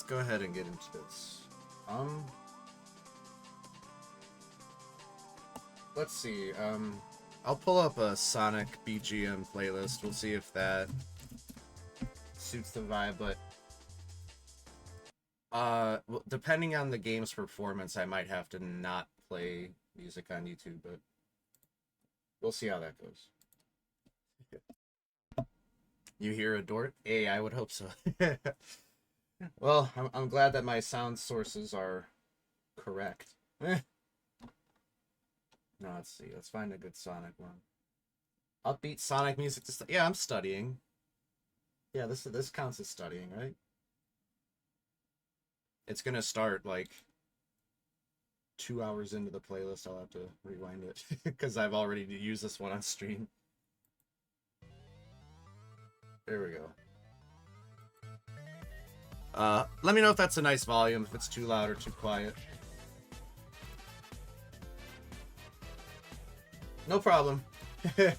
let's go ahead and get into this. Let's see. I'll pull up a Sonic BGM playlist. We'll see if that suits the vibe, but well, depending on the game's performance, I might have to not play music on YouTube, but we'll see how that goes. You hear a Dort? Hey, I would hope so. Well, I'm glad that my sound sources are correct. No, let's see. Let's find a good Sonic one. Upbeat Sonic music to yeah, I'm studying. Yeah, this counts as studying, right? It's gonna start like 2 hours into the playlist. I'll have to rewind it because I've already used this one on stream. There we go. Let me know if that's a nice volume, if it's too loud or too quiet. No problem. Yeah,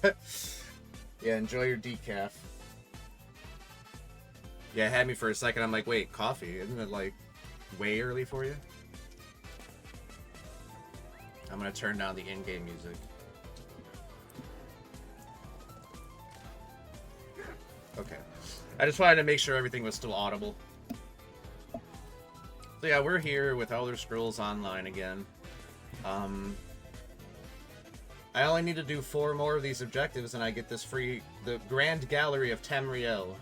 enjoy your decaf. Yeah, it had me for a second. I'm like, wait, coffee? Isn't it like way early for you? I'm gonna turn down the in-game music. Okay. I just wanted to make sure everything was still audible. So yeah, we're here with Elder Scrolls Online again. I only need to do 4 more of these objectives and I get this free... The Grand Gallery of Tamriel.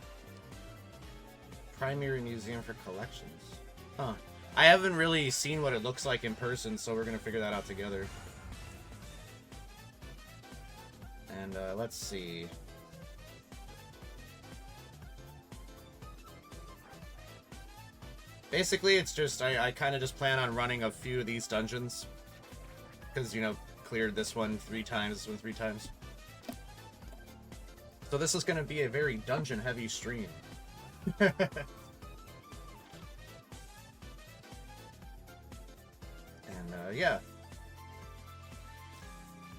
Primary Museum for Collections. Huh. I haven't really seen what it looks like in person, so we're gonna figure that out together. And, let's see... Basically, it's just, I kind of just plan on running a few of these dungeons. Because, you know, cleared this one 3 times, this one 3 times. So this is going to be a very dungeon-heavy stream. And, yeah.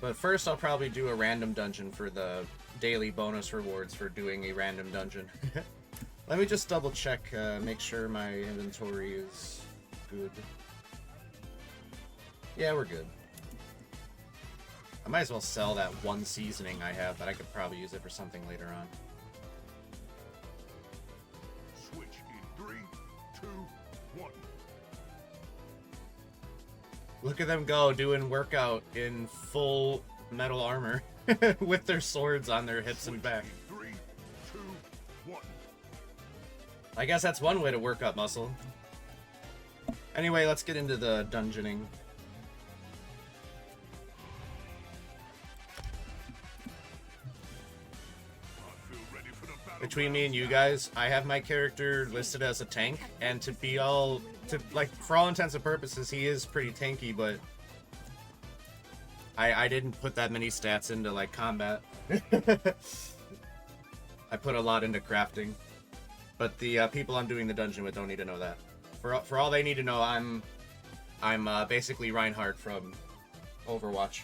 But first, I'll probably do a random dungeon for the daily bonus rewards for doing a random dungeon. Let me just double check, make sure my inventory is good. Yeah, we're good. I might as well sell that 1 seasoning I have, but I could probably use it for something later on. Switch in 3, 2, 1. Look at them go, doing workout in full metal armor with their swords on their hips and back. 3, 2, 1. I guess that's one way to work up muscle. Anyway, let's get into the dungeoning. Between me and you guys, I have my character listed as a tank, and to be all, like, for all intents and purposes, he is pretty tanky, but I didn't put that many stats into, like, combat. I put a lot into crafting. But the people I'm doing the dungeon with don't need to know that. For all they need to know, I'm basically Reinhardt from Overwatch.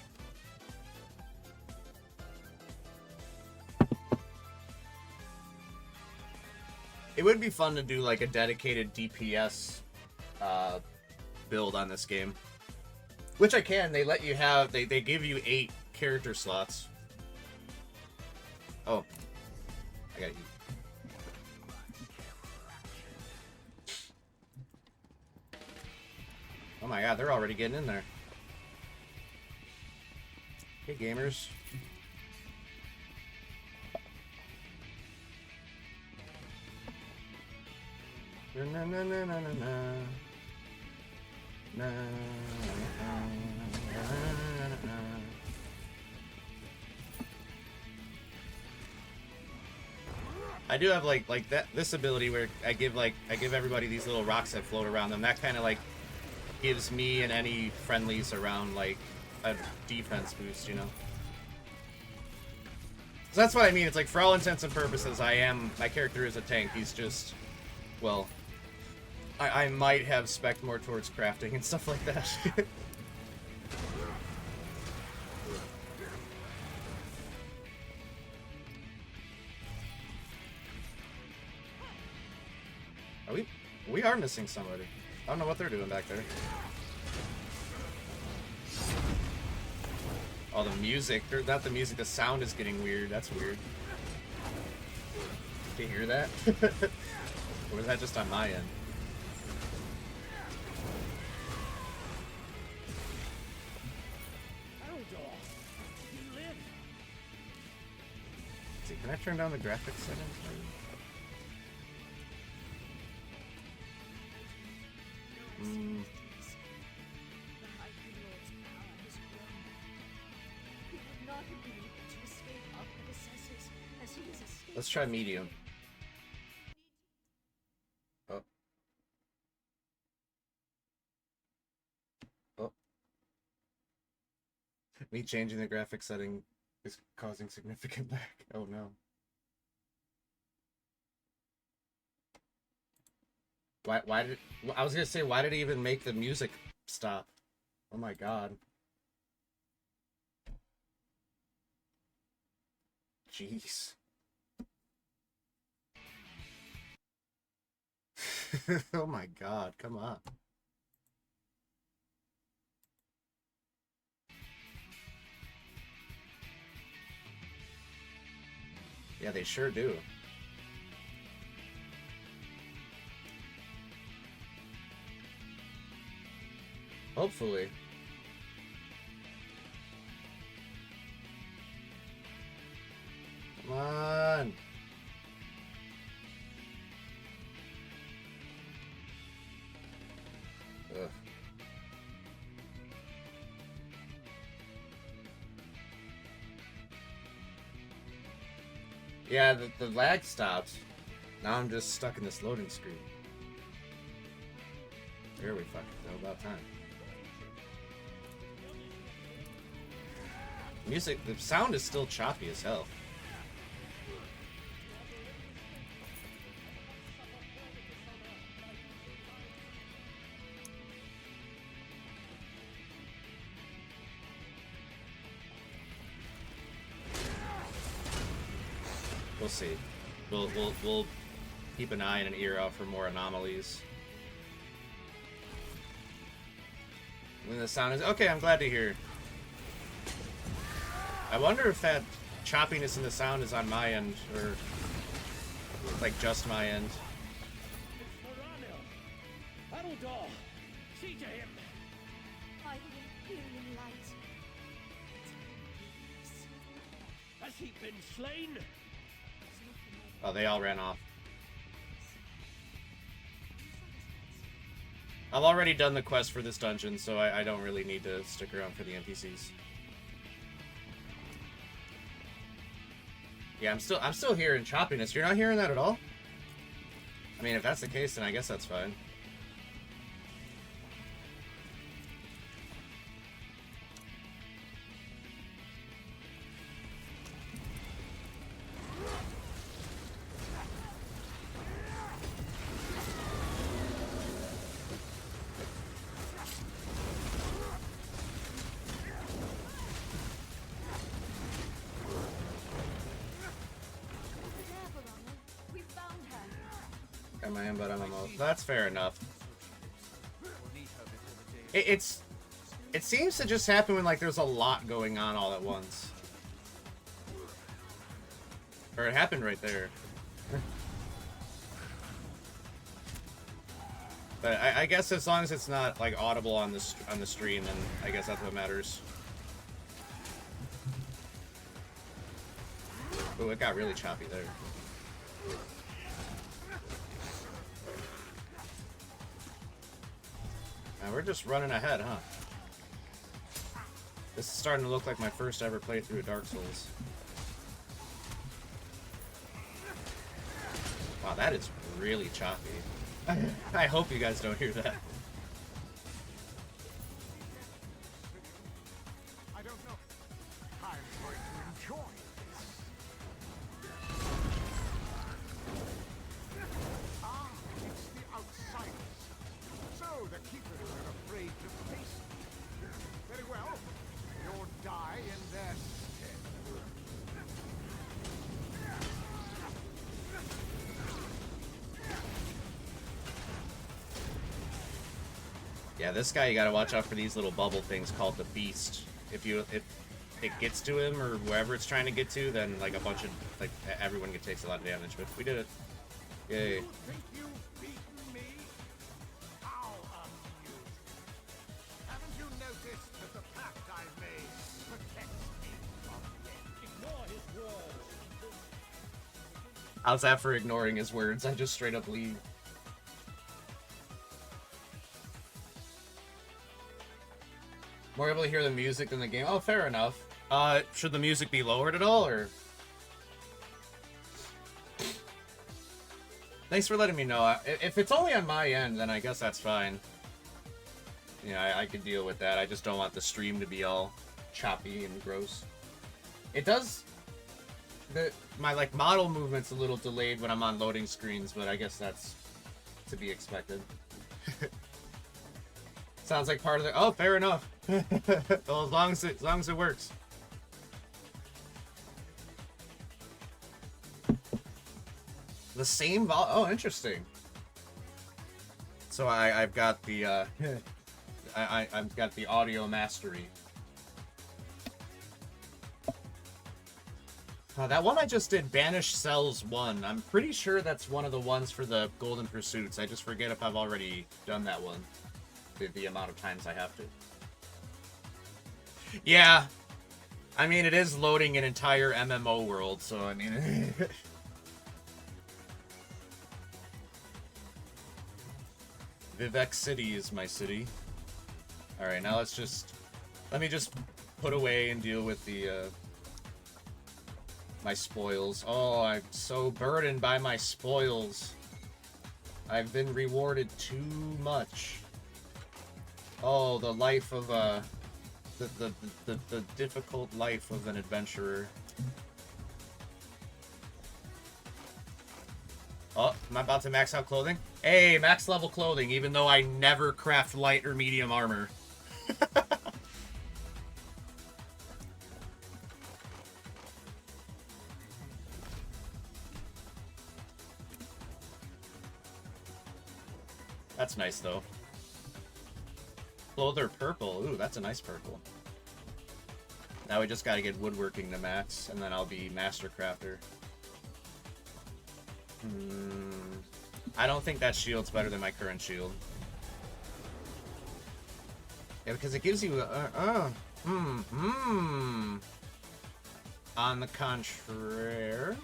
It would be fun to do like a dedicated DPS build on this game, which I can. They let you have. They give you 8 character slots. Oh, I got you. Oh my god, they're already getting in there. Hey, gamers. Na na na na na na na. I do have like this ability where I give everybody these little rocks that float around them. That kind of like gives me and any friendlies around like a defense boost, you know. So that's what I mean. It's like for all intents and purposes, my character is a tank. He's just, well, I might have spec more towards crafting and stuff like that. Are we are missing somebody. I don't know what they're doing back there. Oh, the music. Or not the music, the sound is getting weird. That's weird. Do you hear that? Or was that just on my end? See, can I turn down the graphics settings? Let's try medium. Oh. Oh. Me changing the graphic setting is causing significant lag. Oh no. Why did I was gonna say, why did he even make the music stop? Oh my god. Jeez. Oh my god, come on. Yeah, they sure do. Hopefully. Come on. Ugh. Yeah, the lag stopped. Now I'm just stuck in this loading screen. There we fucking go, about time. Music, the sound is still choppy as hell. We'll see. We'll keep an eye and an ear out for more anomalies. When the sound is okay, I'm glad to hear. I wonder if that choppiness in the sound is on my end, or like just my end. Has he been slain? Oh, they all ran off. I've already done the quest for this dungeon, so I don't really need to stick around for the NPCs. Yeah, I'm still hearing choppiness. You're not hearing that at all? I mean, if that's the case, then I guess that's fine. But I'm almost. That's fair enough. It seems to just happen when like there's a lot going on all at once. Or it happened right there. But I guess as long as it's not like audible on the stream, then I guess that's what matters. Oh, it got really choppy there. Now we're just running ahead, huh? This is starting to look like my first ever playthrough of Dark Souls. Wow, that is really choppy. I hope you guys don't hear that. I don't know. I'm going to enjoy this. Ah, it's the outsiders. So the keepers are afraid to face me. Very well. You'll die in their stead. Yeah, this guy, you gotta watch out for these little bubble things called the Beast. If it gets to him or wherever it's trying to get to, then like a bunch of like everyone takes a lot of damage. But we did it. Yay! You think you've beaten me? I'll amuse you. Haven't you noticed that the pact I've made protects me from death? Ignore his words. How's that for ignoring his words? I just straight up leave. More able to hear the music than the game. Oh, fair enough. Should the music be lowered at all, or? Thanks for letting me know. If it's only on my end, then I guess that's fine. Yeah, I could deal with that. I just don't want the stream to be all choppy and gross. It does... My, like, model movement's a little delayed when I'm on loading screens, but I guess that's to be expected. Sounds like part of the... Oh, fair enough. Well, as long as it works. The same oh, interesting. So I've got the I've got the audio mastery. That one I just did, Banish Cells 1. I'm pretty sure that's one of the ones for the Golden Pursuits. I just forget if I've already done that one. The amount of times I have to. Yeah. I mean, it is loading an entire MMO world, so I mean... Vivec City is my city. Alright, now let me just put away and deal with the, my spoils. Oh, I'm so burdened by my spoils. I've been rewarded too much. Oh, the life of, the difficult life of an adventurer. Oh, am I about to max out clothing? Hey, max level clothing, even though I never craft light or medium armor. That's nice, though. Clother purple. Ooh, that's a nice purple. Now we just gotta get woodworking to max, and then I'll be master crafter. I don't think that shield's better than my current shield. Yeah, because it gives you On the contrary...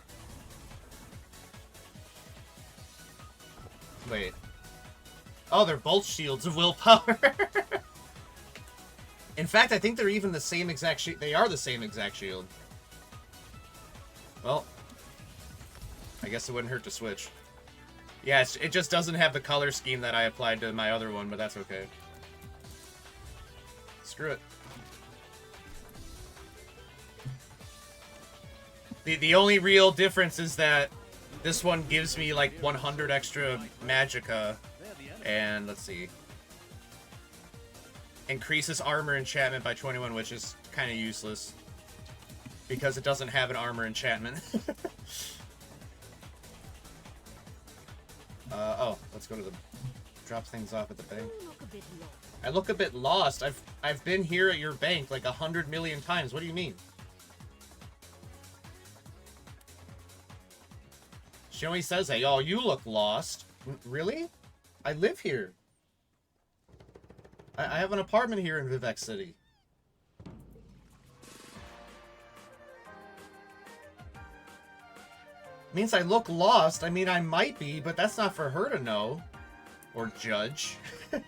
Wait. Oh, they're both shields of willpower. In fact, I think they're even the same exact shield. They are the same exact shield. Well, I guess it wouldn't hurt to switch. Yeah, it just doesn't have the color scheme that I applied to my other one, but that's okay. Screw it. The only real difference is that this one gives me like 100 extra magicka, and let's see. Increases armor enchantment by 21, which is kind of useless because it doesn't have an armor enchantment. Oh, let's go to the drop things off at the bank. I look a bit lost. I've been here at your bank like 100 million times. What do you mean? She always says that. Oh, you look lost. Really? I live here. I have an apartment here in Vivec City. Means I look lost. I mean, I might be, but that's not for her to know. Or judge. Okay,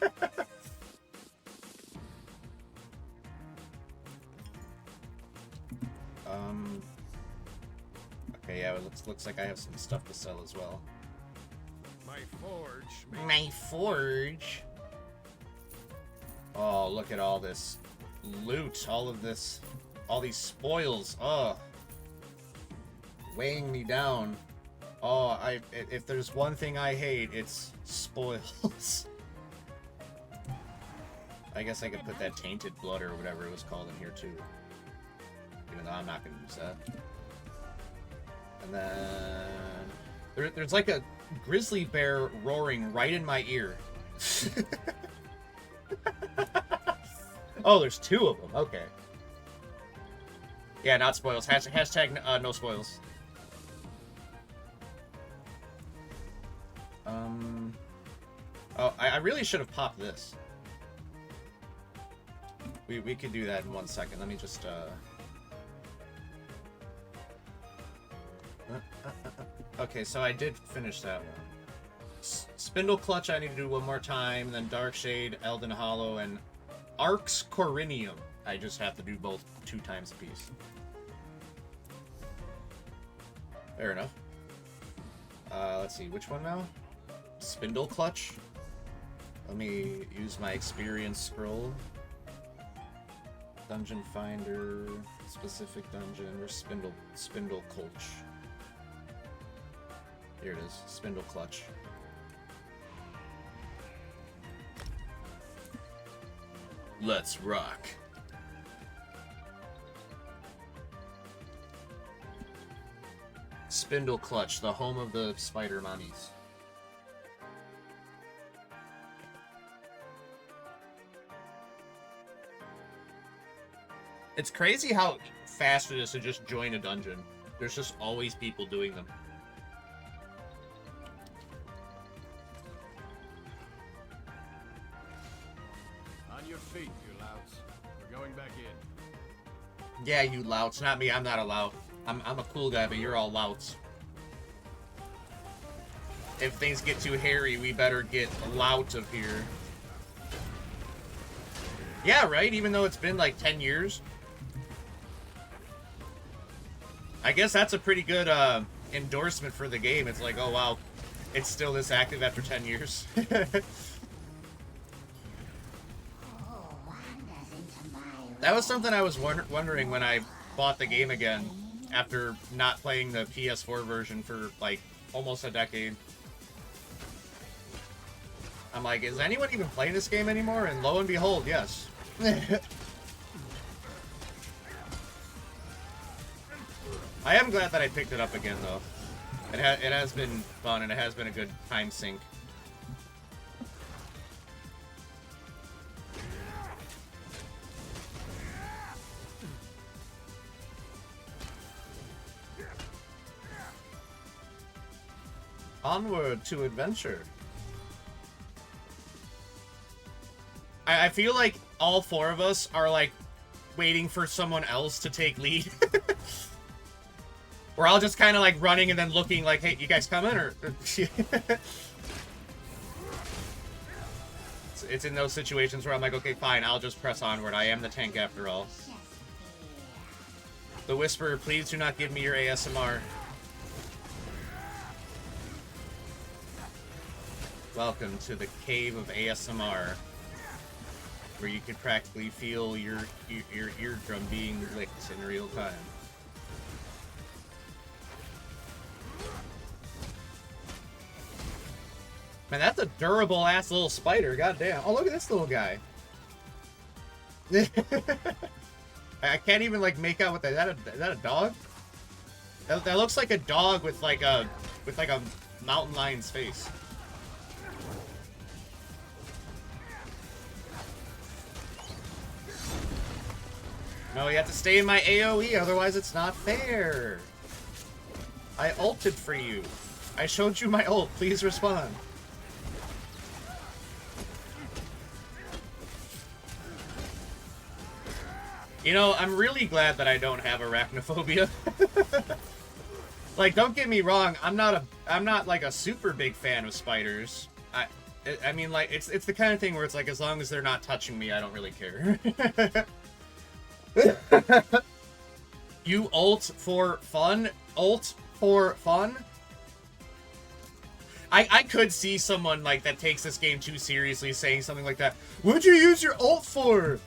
yeah, it looks like I have some stuff to sell as well. My forge. My forge? Oh, look at all this loot. All of this. All these spoils. Oh. Weighing me down. Oh, if there's one thing I hate, it's spoils. I guess I could put that tainted blood or whatever it was called in here too. Even though I'm not going to use that. And then... There's like a grizzly bear roaring right in my ear. Oh, there's 2 of them. Okay. Yeah, not spoils. Hashtag no spoils. Oh, I really should have popped this. We could do that in 1 second. Let me just Okay, so I did finish that one. Spindle Clutch I need to do 1 more time, then Dark Shade, Elden Hollow, and Arx Corinium. I just have to do both 2 times a piece. Fair enough. Let's see, which one now? Spindle Clutch? Let me use my experience scroll. Dungeon Finder, specific dungeon, or Spindle Clutch. Here it is, Spindle Clutch. Let's rock. Spindle Clutch, the home of the spider mommies. It's crazy how fast it is to just join a dungeon. There's just always people doing them. On your feet, you louts. We're going back in. Yeah, you louts. Not me. I'm not a lout. I'm a cool guy, but you're all louts. If things get too hairy, we better get lout of here. Yeah, right? Even though it's been like 10 years. I guess that's a pretty good endorsement for the game. It's like, oh wow, it's still this active after 10 years. That was something I was wondering when I bought the game again after not playing the PS4 version for like almost a decade. I'm like, is anyone even playing this game anymore? And lo and behold, yes. I am glad that I picked it up again, though. It has been fun, and it has been a good time sink. Onward to adventure. I feel like all 4 of us are, like, waiting for someone else to take lead. We're all just kind of, like, running and then looking like, hey, you guys coming? Or it's in those situations where I'm like, okay, fine, I'll just press onward. I am the tank after all. The Whisperer, please do not give me your ASMR. Welcome to the cave of ASMR, where you could practically feel your eardrum being licked in real time. Man, that's a durable ass little spider. Goddamn! Oh, look at this little guy. I can't even like make out what that. Is that a dog? That looks like a dog with like a mountain lion's face. No, you have to stay in my AoE, otherwise it's not fair. I ulted for you. I showed you my ult. Please respond. You know, I'm really glad that I don't have arachnophobia. Like, don't get me wrong, I'm not like a super big fan of spiders. I mean, like, it's the kind of thing where it's like, as long as they're not touching me, I don't really care. You ult for fun? Ult for fun? I could see someone like that takes this game too seriously saying something like that. What'd you use your ult for?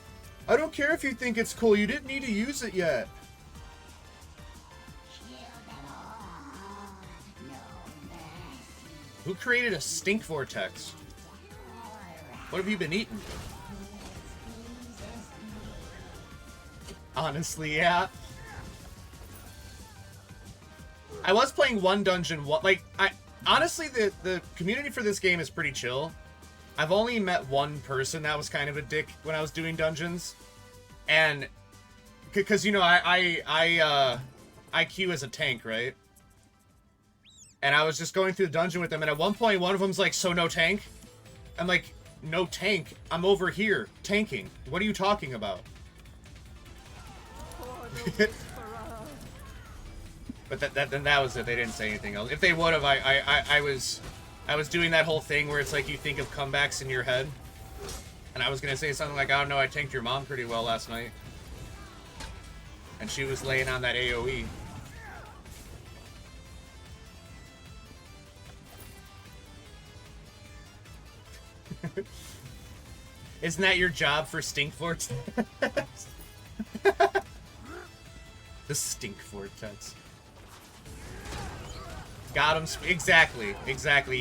I don't care if you think it's cool. You didn't need to use it yet. Who created a stink vortex? What have you been eating? Honestly, yeah. I was playing one dungeon, like, honestly, the community for this game is pretty chill. I've only met one person that was kind of a dick when I was doing dungeons, and because you know I queue as a tank, right? And I was just going through the dungeon with them, and at one point one of them's like, "So no tank?" I'm like, "No tank. I'm over here tanking. What are you talking about?" But that was it. They didn't say anything else. If they would have, I was doing that whole thing where it's like you think of comebacks in your head, and I was gonna say something like, "I don't know, I tanked your mom pretty well last night," and she was laying on that AOE. Isn't that your job for Stink Vortex? The Stink Vortex. Got him. Exactly.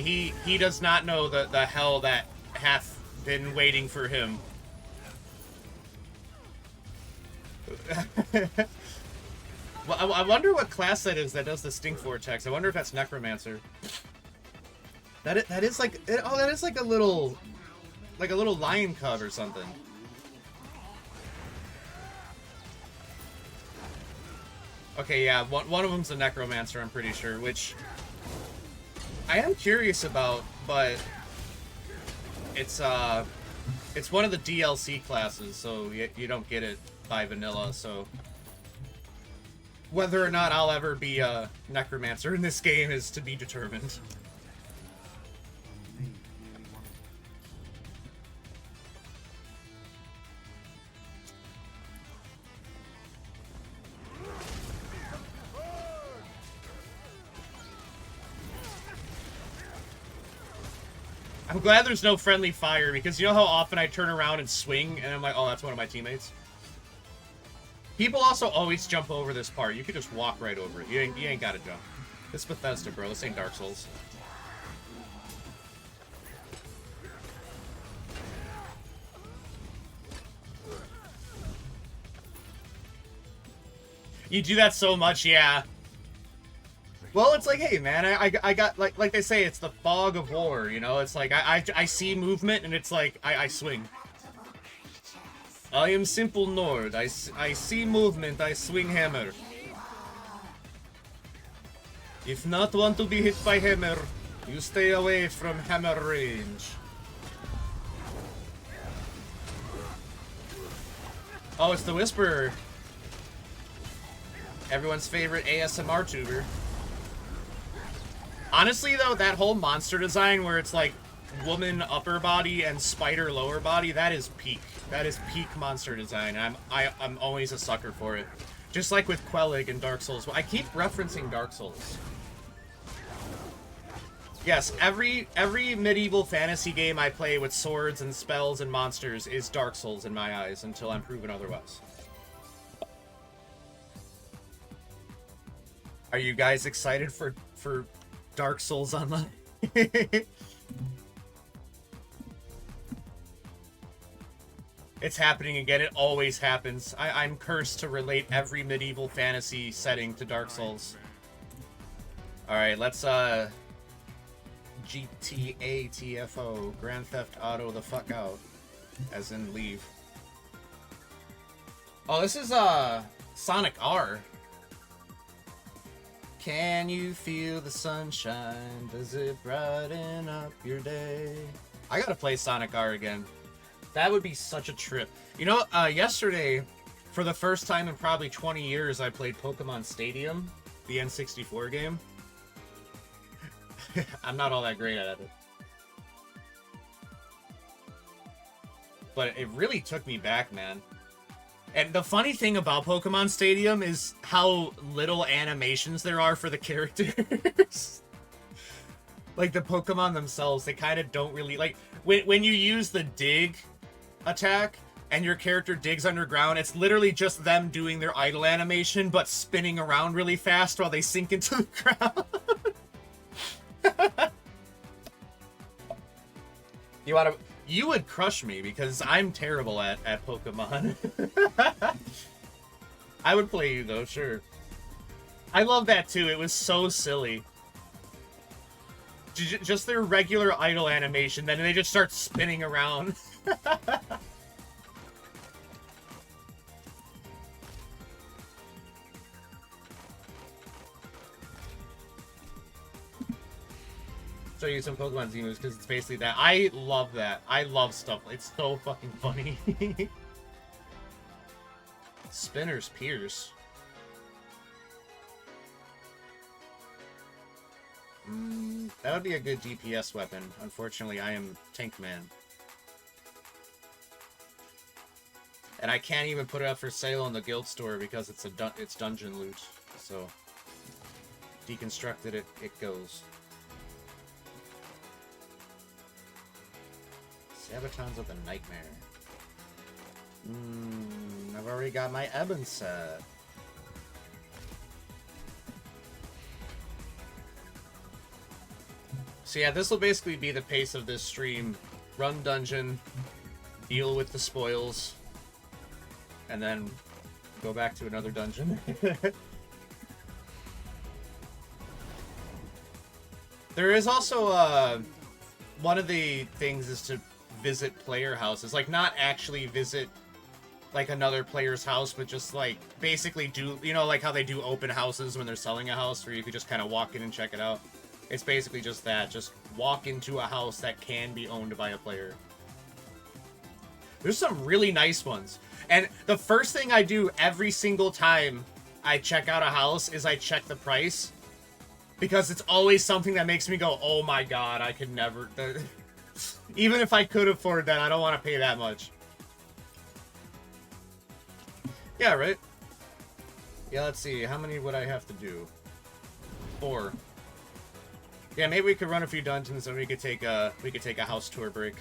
He does not know the hell that hath been waiting for him. Well, I wonder what class that is that does the Stink Vortex. I wonder if that's Necromancer. That is like, oh, that is like a little lion cub or something. Okay, yeah, one of them's a Necromancer, I'm pretty sure, which I am curious about, but it's one of the DLC classes, so you don't get it by vanilla, so whether or not I'll ever be a Necromancer in this game is to be determined. I'm glad there's no friendly fire, because you know how often I turn around and swing, and I'm like, oh, that's one of my teammates? People also always jump over this part. You could just walk right over it. You ain't gotta jump. This is Bethesda, bro. This ain't Dark Souls. You do that so much, yeah. Well, it's like, hey, man, I got, like they say, it's the fog of war, you know? It's like, I see movement, and it's like, I swing. I am simple Nord. I see movement, I swing hammer. If not want to be hit by hammer, you stay away from hammer range. Oh, it's the Whisperer. Everyone's favorite ASMR tuber. Honestly, though, that whole monster design where it's like woman upper body and spider lower body, that is peak. That is peak monster design. I'm always a sucker for it. Just like with Quellig and Dark Souls. I keep referencing Dark Souls. Yes, every medieval fantasy game I play with swords and spells and monsters is Dark Souls in my eyes until I'm proven otherwise. Are you guys excited for Dark Souls Online? It's happening again. It always happens. I'm cursed to relate every medieval fantasy setting to Dark Souls. Alright, let's GTA TFO. Grand Theft Auto the fuck out. As in leave. Oh, this is Sonic R. Can you feel the sunshine? Does it brighten up your day? I gotta play Sonic R again. That would be such a trip. You know, yesterday, for the first time in probably 20 years, I played Pokemon Stadium, the N64 game. I'm not all that great at it. But it really took me back, man. And the funny thing about Pokemon Stadium is how little animations there are for the characters. Like, the Pokemon themselves, they kind of don't really... Like, when you use the dig attack and your character digs underground, it's literally just them doing their idle animation, but spinning around really fast while they sink into the ground. You would crush me, because I'm terrible at Pokemon. I would play you, though, sure. I love that, too. It was so silly. just their regular idle animation, then they just start spinning around. Show you some Pokemon Z moves because it's basically that. I love that. I love stuff. It's so fucking funny. Spinner's Pierce. That would be a good DPS weapon. Unfortunately, I am Tank Man. And I can't even put it up for sale in the guild store because it's dungeon loot. So, deconstructed it goes. Sabaton's with a nightmare. I've already got my Ebon set. So yeah, this will basically be the pace of this stream. Run dungeon, deal with the spoils, and then go back to another dungeon. There is also, one of the things is to visit player houses. Like, not actually visit, like, another player's house, but just, like, basically do, you know, like how they do open houses when they're selling a house, where you could just kind of walk in and check it out. It's basically just that. Just walk into a house that can be owned by a player. There's some really nice ones. And the first thing I do every single time I check out a house is I check the price. Because it's always something that makes me go, oh my god, I could never... Even if I could afford that, I don't want to pay that much. Yeah, right? Yeah, let's see. How many would I have to do? 4. Yeah, maybe we could run a few dungeons and we could take a house tour break.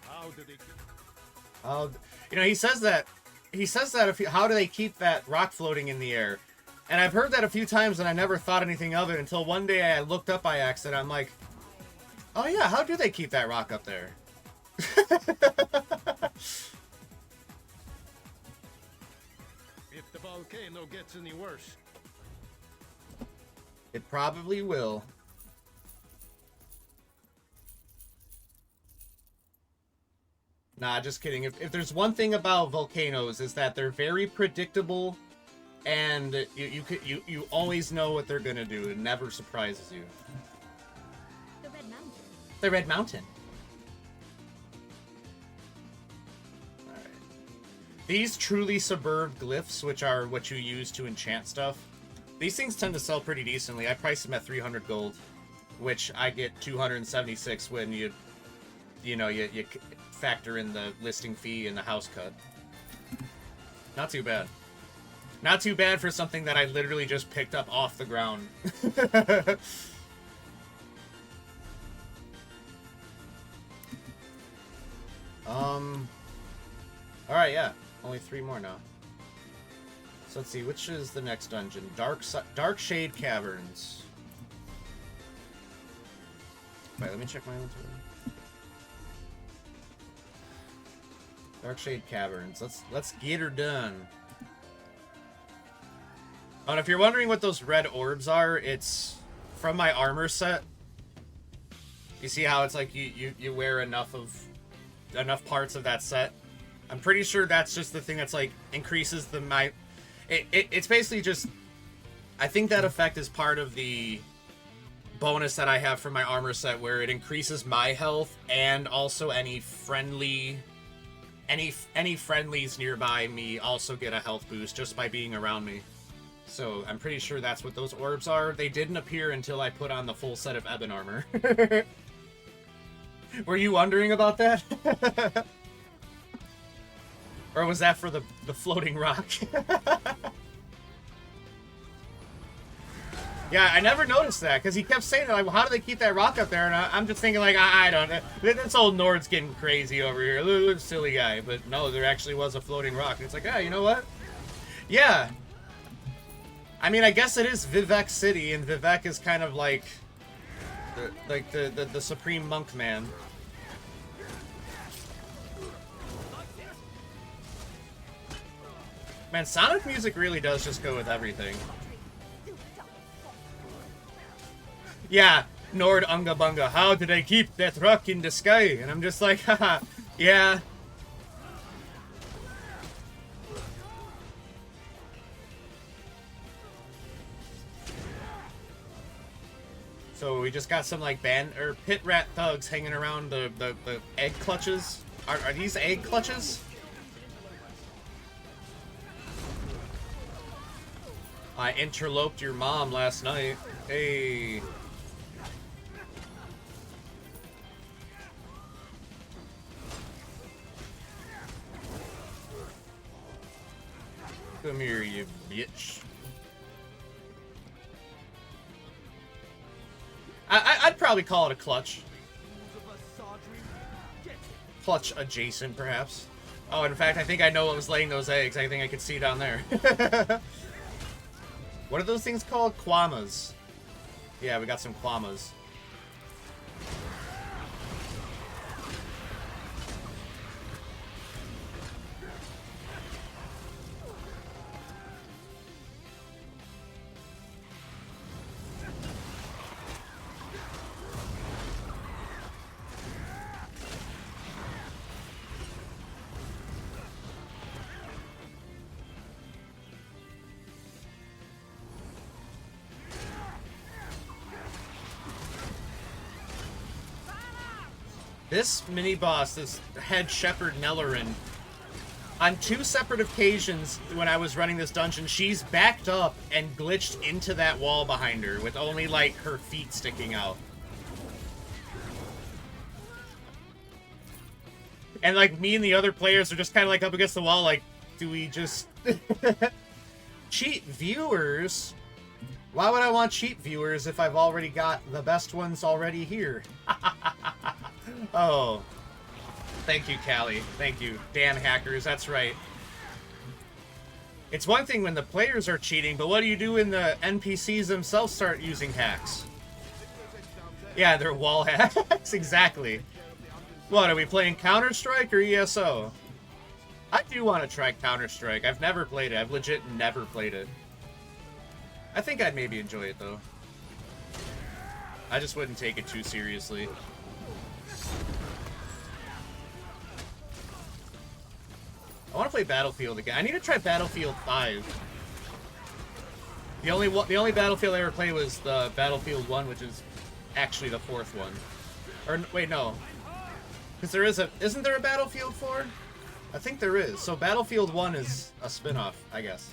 How do they... You know, he says that how do they keep that rock floating in the air? And I've heard that a few times and I never thought anything of it until one day I looked up by accident. I'm like, oh yeah, how do they keep that rock up there? If the volcano gets any worse. It probably will. Nah, just kidding. If there's one thing about volcanoes is that they're very predictable, and you always know what they're gonna do. It never surprises you. The Red Mountain. The Red Mountain. Alright. These truly suburb glyphs, which are what you use to enchant stuff, these things tend to sell pretty decently. I priced them at 300 gold, which I get 276 when you factor in the listing fee and the house cut. Not too bad. Not too bad for something that I literally just picked up off the ground. Alright, yeah. Only 3 more now. So let's see, which is the next dungeon? Dark Shade Caverns. Wait, let me check my inventory. Dark Shade Caverns. Let's get her done. Oh, and if you're wondering what those red orbs are, it's from my armor set. You see how it's like you wear enough parts of that set? I'm pretty sure that's just the thing that's like increases the it's basically just, I think that effect is part of the bonus that I have for my armor set, where it increases my health and also any friendlies nearby me also get a health boost just by being around me. So I'm pretty sure that's what those orbs are. They didn't appear until I put on the full set of Ebon armor. Were you wondering about that? Or was that for the floating rock? Yeah, I never noticed that, because he kept saying, like, well, how do they keep that rock up there? And I'm just thinking, like, I don't know. This old Nord's getting crazy over here. Little silly guy. But no, there actually was a floating rock. And it's like, you know what? Yeah. I mean, I guess it is Vivec City, and Vivec is kind of like the supreme monk man. Man, Sonic music really does just go with everything. Yeah, Nord Unga Bunga, how did I keep that rock in the sky? And I'm just like, haha, yeah. So we just got some like band or pit rat thugs hanging around the egg clutches. Are these egg clutches? I interloped your mom last night. Hey. Come here, you bitch. I'd probably call it a clutch. Clutch adjacent, perhaps. Oh, in fact, I think I know what was laying those eggs. I think I could see down there. What are those things called? Kwamas. Yeah, we got some Kwamas. This mini-boss, this head shepherd Nellerin, on 2 separate occasions when I was running this dungeon, she's backed up and glitched into that wall behind her with only, like, her feet sticking out. And, like, me and the other players are just kind of, like, up against the wall, like, do we just... cheat viewers? Why would I want cheat viewers if I've already got the best ones already here? Oh. Thank you, Callie. Thank you. Damn hackers, that's right. It's one thing when the players are cheating, but what do you do when the NPCs themselves start using hacks? Yeah, they're wall hacks, exactly. What, are we playing Counter-Strike or ESO? I do want to try Counter-Strike. I've never played it. I've legit never played it. I think I'd maybe enjoy it, though. I just wouldn't take it too seriously. I want to play Battlefield again. I need to try Battlefield 5. The only Battlefield I ever played was the Battlefield 1, which is actually the 4th one. Or wait, no. Because isn't there a Battlefield 4? I think there is. So Battlefield 1 is a spin-off, I guess.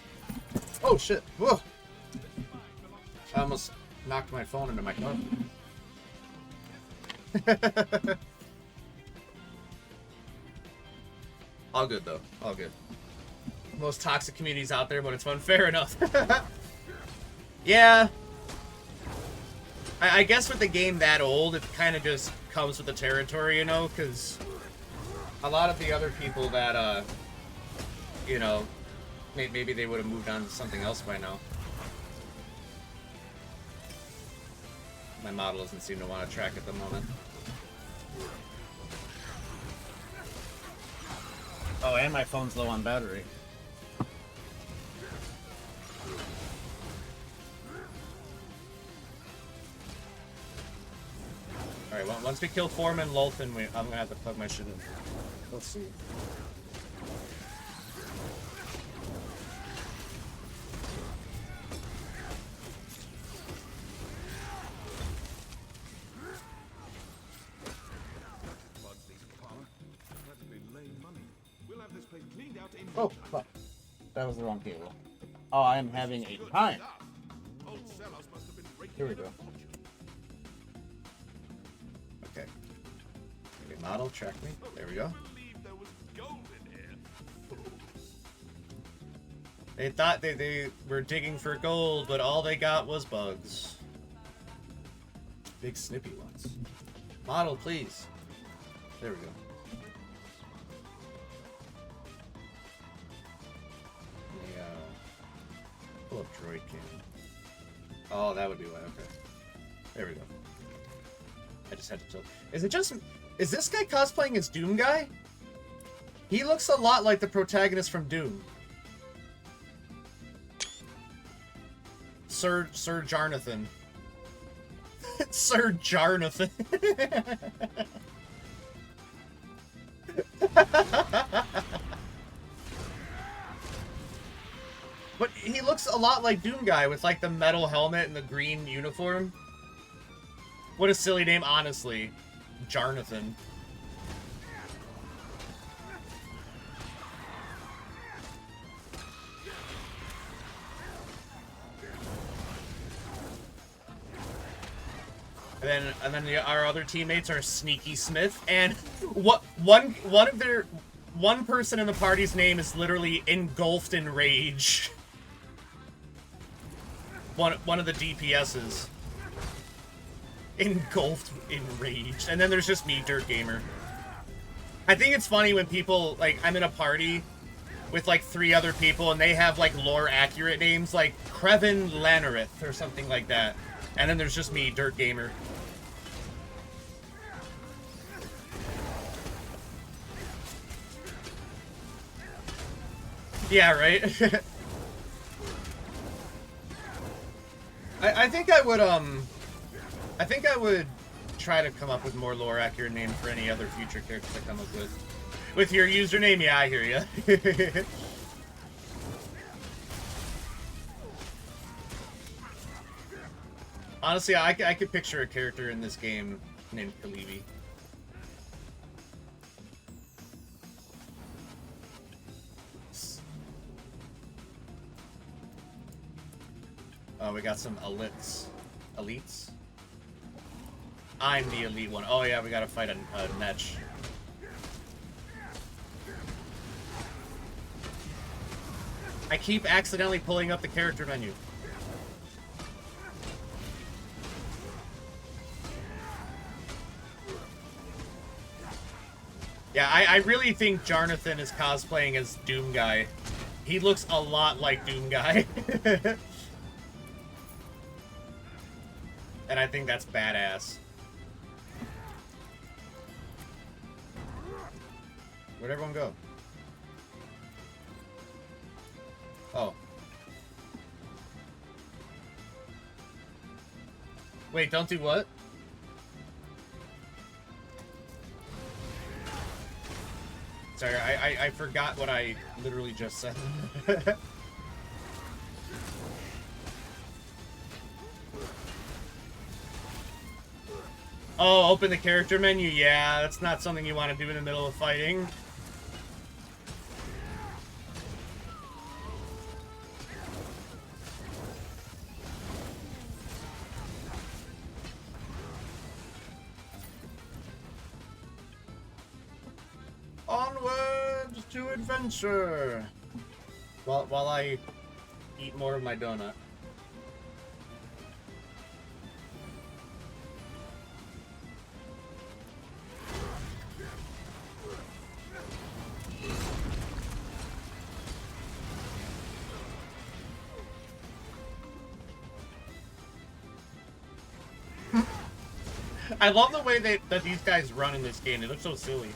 Oh shit. Whoa. I almost knocked my phone into my cup. All good, though. All good. Most toxic communities out there, but it's fun. Fair enough. Yeah. I guess with the game that old, it kind of just comes with the territory, you know? Because a lot of the other people that, you know, maybe they would have moved on to something else by now. My model doesn't seem to want to track at the moment. Oh, and my phone's low on battery. Alright, well, once we kill Foreman Lulfin, I'm gonna have to plug my shit in. Let's see. Oh, fuck. That was the wrong cable. Oh, I am having a time. Here we go. Okay. Maybe model, track me. There we go. They thought they were digging for gold, but all they got was bugs. Big snippy ones. Model, please. There we go. Pull up droid cannon. Oh, that would be why. Okay. There we go. I just had to tilt. Is this guy cosplaying as Doom Guy? He looks a lot like the protagonist from Doom. Sir Jarnathan. Sir Jarnathan. But he looks a lot like Doom Guy with like the metal helmet and the green uniform. What a silly name, honestly. Jarnathan. And then our other teammates are Sneaky Smith, and one person in the party's name is literally engulfed in rage. One of the DPSs. Engulfed in rage. And then there's just me, Dirt Gamer. I think it's funny when people, like, I'm in a party with, like, 3 other people, and they have, like, lore-accurate names, like Krevin Lannerith or something like that. And then there's just me, Dirt Gamer. Yeah, right? I think I would try to come up with more lore accurate names for any other future characters I come up with. With your username, yeah, I hear ya. Honestly, I could picture a character in this game named Kalibi. Oh, we got some elites. Elites? I'm the elite one. Oh yeah, we gotta fight a Netch. I keep accidentally pulling up the character menu. Yeah, I really think Jarnathan is cosplaying as Doom Guy. He looks a lot like Doom Guy. And I think that's badass. Where'd everyone go? Oh. Wait, don't do what? Sorry, I forgot what I literally just said. Oh, open the character menu? Yeah, that's not something you want to do in the middle of fighting. Onward to adventure! While I eat more of my donut. I love the way that these guys run in this game. They look so silly.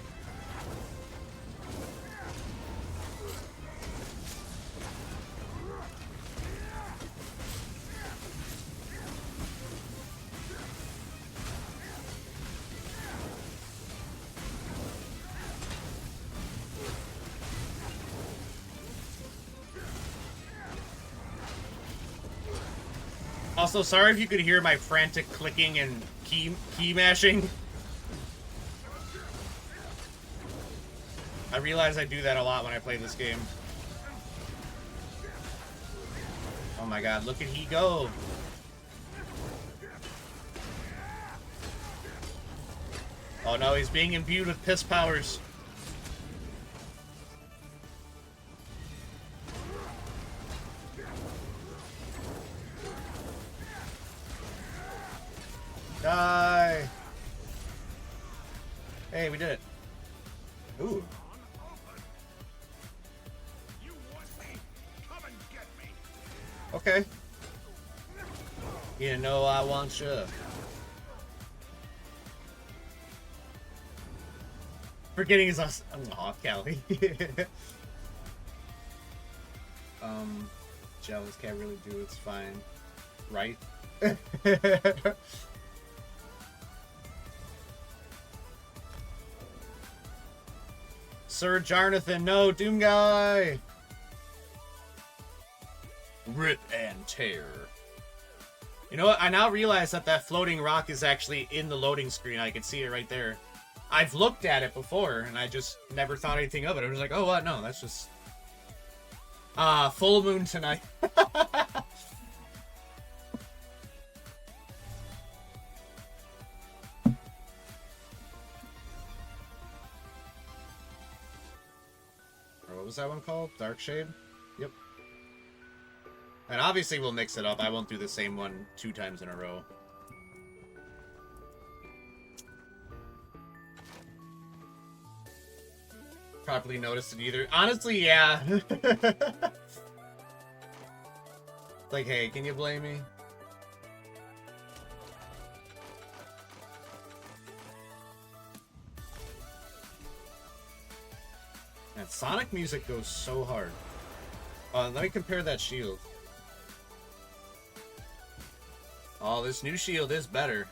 Also, sorry if you could hear my frantic clicking and key mashing. I realize I do that a lot when I play this game. Oh my god, look at he go! Oh no, he's being imbued with piss powers. Die! Hey, we did it. Ooh. You want me? Come and get me. Okay. You know I want you. Forgetting is us. Aw, Callie. Jealous can't really do it's fine. right? Sir Jarnathan, no, Doom Guy! Rip and tear. You know what? I now realize that that floating rock is actually in the loading screen. I can see it right there. I've looked at it before, and I just never thought anything of it. I was like, oh, what? No, that's just... full moon tonight. What was that one called? Dark Shade? Yep. And obviously we'll mix it up. I won't do the same one 2 times in a row. Properly noticed it either. Honestly, yeah. Like, hey, can you blame me? Man, Sonic music goes so hard. Let me compare that shield. Oh, this new shield is better.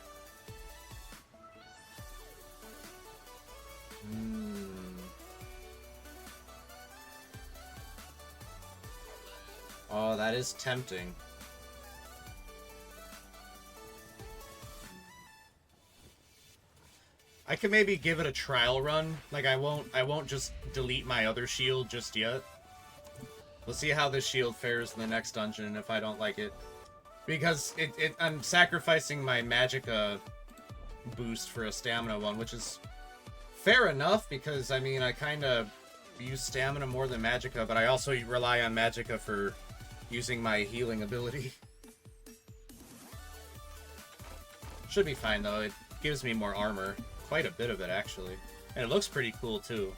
Oh, that is tempting. I could maybe give it a trial run. Like I won't just delete my other shield just yet. We'll see how this shield fares in the next dungeon if I don't like it. Because I'm sacrificing my Magicka boost for a stamina one, which is fair enough because I mean I kinda use stamina more than Magicka, but I also rely on Magicka for using my healing ability. Should be fine though, it gives me more armor. Quite a bit of it actually. And it looks pretty cool too.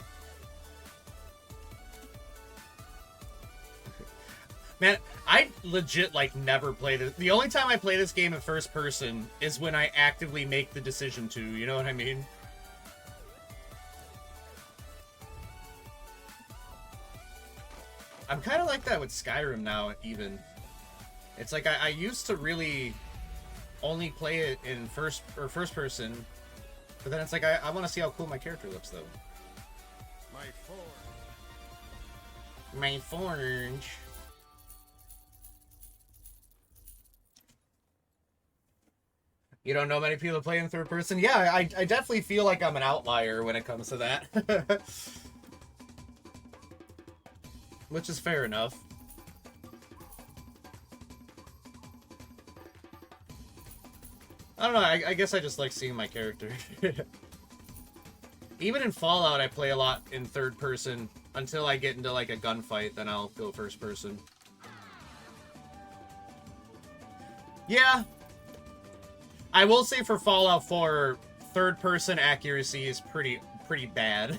Man, I legit like never play this. The only time I play this game in first person is when I actively make the decision to, you know what I mean? I'm kind of like that with Skyrim now, even. It's like I used to really only play it in first person, but then it's like I want to see how cool my character looks, though. My forge. My forge. You don't know many people play in third person? Yeah, I definitely feel like I'm an outlier when it comes to that. Which is fair enough. I don't know, I guess I just like seeing my character. Even in Fallout, I play a lot in third person until I get into like a gunfight, then I'll go first person. Yeah. I will say for Fallout 4, third person accuracy is pretty bad.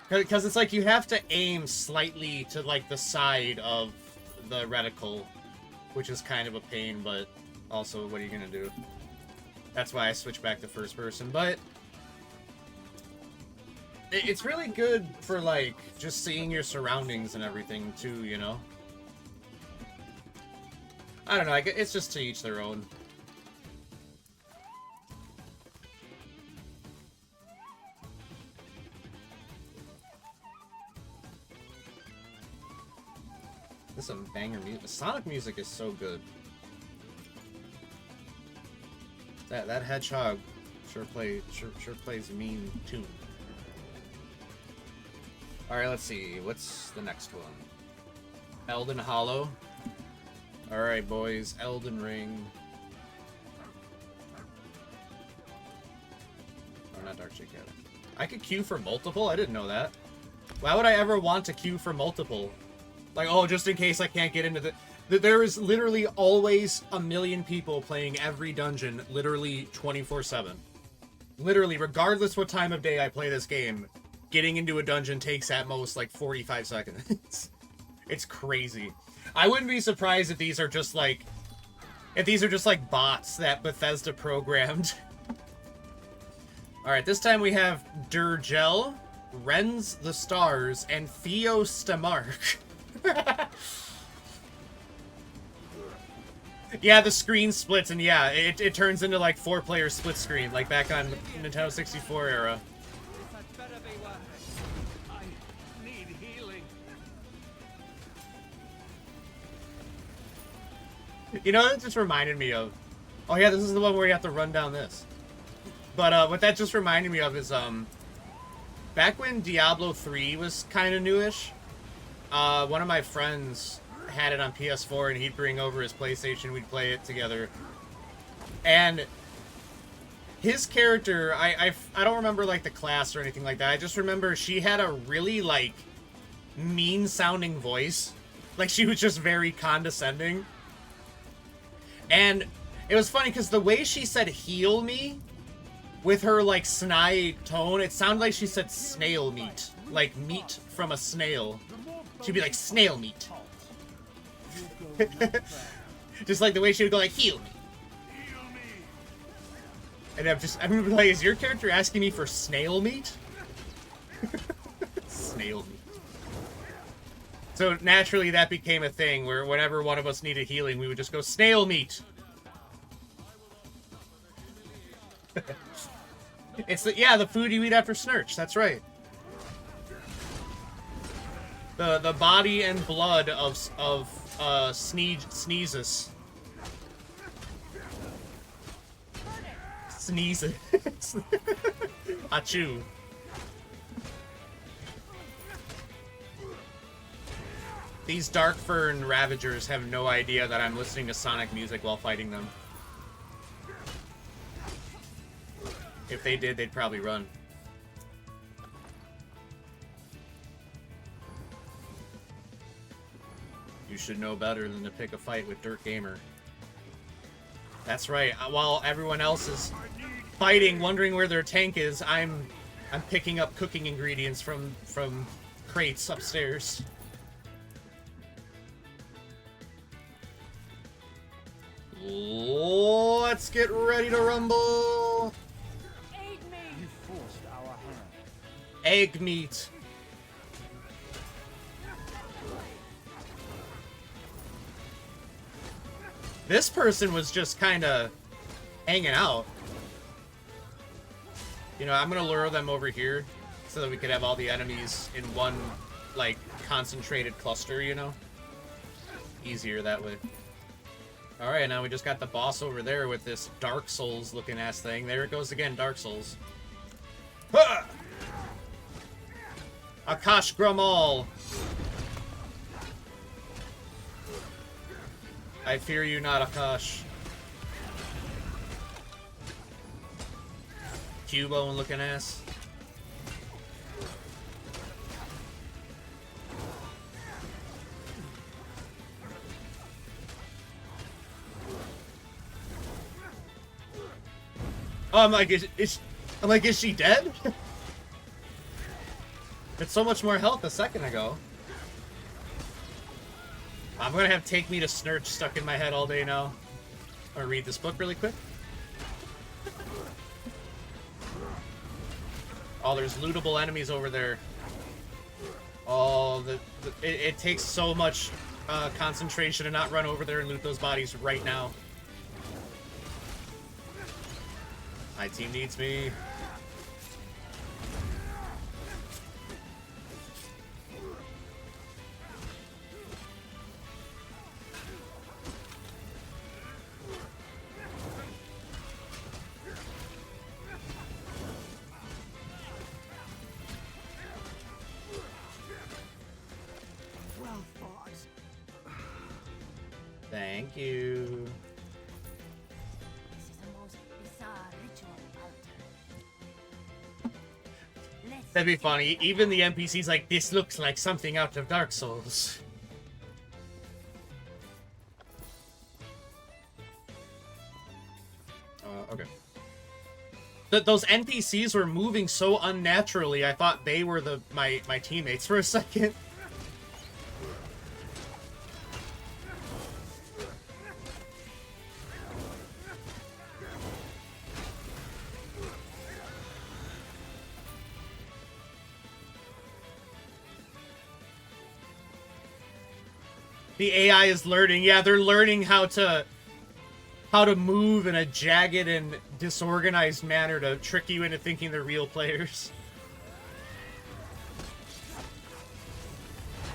Because it's like you have to aim slightly to like the side of the reticle, which is kind of a pain, but also what are you gonna do? That's why I switched back to first person, but it's really good for like just seeing your surroundings and everything too, you know? I don't know, it's just to each their own. This is some banger music. The Sonic music is so good. That hedgehog sure plays mean tune. Alright, let's see. What's the next one? Elden Hollow. Alright, boys. Elden Ring. Oh, not Dark Shade Cabin. I could queue for multiple? I didn't know that. Why would I ever want to queue for multiple? Like, oh, just in case I can't get into the... There is literally always a million people playing every dungeon, literally 24/7. Literally, regardless what time of day I play this game, getting into a dungeon takes at most, like, 45 seconds. It's crazy. I wouldn't be surprised if these are just, like... If these are just, like, bots that Bethesda programmed. Alright, this time we have Durgel, Rens the Stars, and Theo Stamark. Yeah, the screen splits, and yeah, it turns into like 4-player split screen, like back on Nintendo 64 era. I need healing. You know, that just reminded me of... Oh yeah, this is the one where you have to run down this. But what that just reminded me of is, back when Diablo 3 was kind of newish, one of my friends had it on PS4 and he'd bring over his PlayStation, we'd play it together. And his character, I don't remember like the class or anything like that. I just remember she had a really like mean sounding voice. Like she was just very condescending. And it was funny because the way she said heal me with her like snide tone, it sounded like she said snail meat. Like meat from a snail. She'd be like snail meat. Just like the way she would go like, heal me. And I remember like, is your character asking me for snail meat? Snail meat. So naturally that became a thing where whenever one of us needed healing, we would just go snail meat. It's the food you eat after Snurch, that's right. The body and blood of Sneezes. Sneezes. Achoo. These Darkfern Ravagers have no idea that I'm listening to Sonic music while fighting them. If they did, they'd probably run. You should know better than to pick a fight with Dirt Gamer. That's right. While everyone else is fighting, wondering where their tank is, I'm picking up cooking ingredients from crates upstairs. Let's get ready to rumble. You forced our hand. Egg meat. This person was just kind of hanging out. You know, I'm going to lure them over here so that we could have all the enemies in one, like, concentrated cluster, you know? Easier that way. Alright, now we just got the boss over there with this Dark Souls-looking ass thing. There it goes again, Dark Souls. Ha! Akash Gramal! I fear you not, Akash. Cubone looking ass. Oh, I'm like, is she dead? It's so much more health a second ago. I'm gonna have Take Me to Snurch stuck in my head all day now. I'm gonna read this book really quick. Oh, there's lootable enemies over there. Oh, it takes so much concentration to not run over there and loot those bodies right now. My team needs me. Thank you. This is the most bizarre ritual altar. That'd be funny. Even the NPC's like, this looks like something out of Dark Souls. Okay. Those NPCs were moving so unnaturally, I thought they were my teammates for a second. The AI is learning. Yeah, they're learning how to how to move in a jagged and disorganized manner to trick you into thinking they're real players.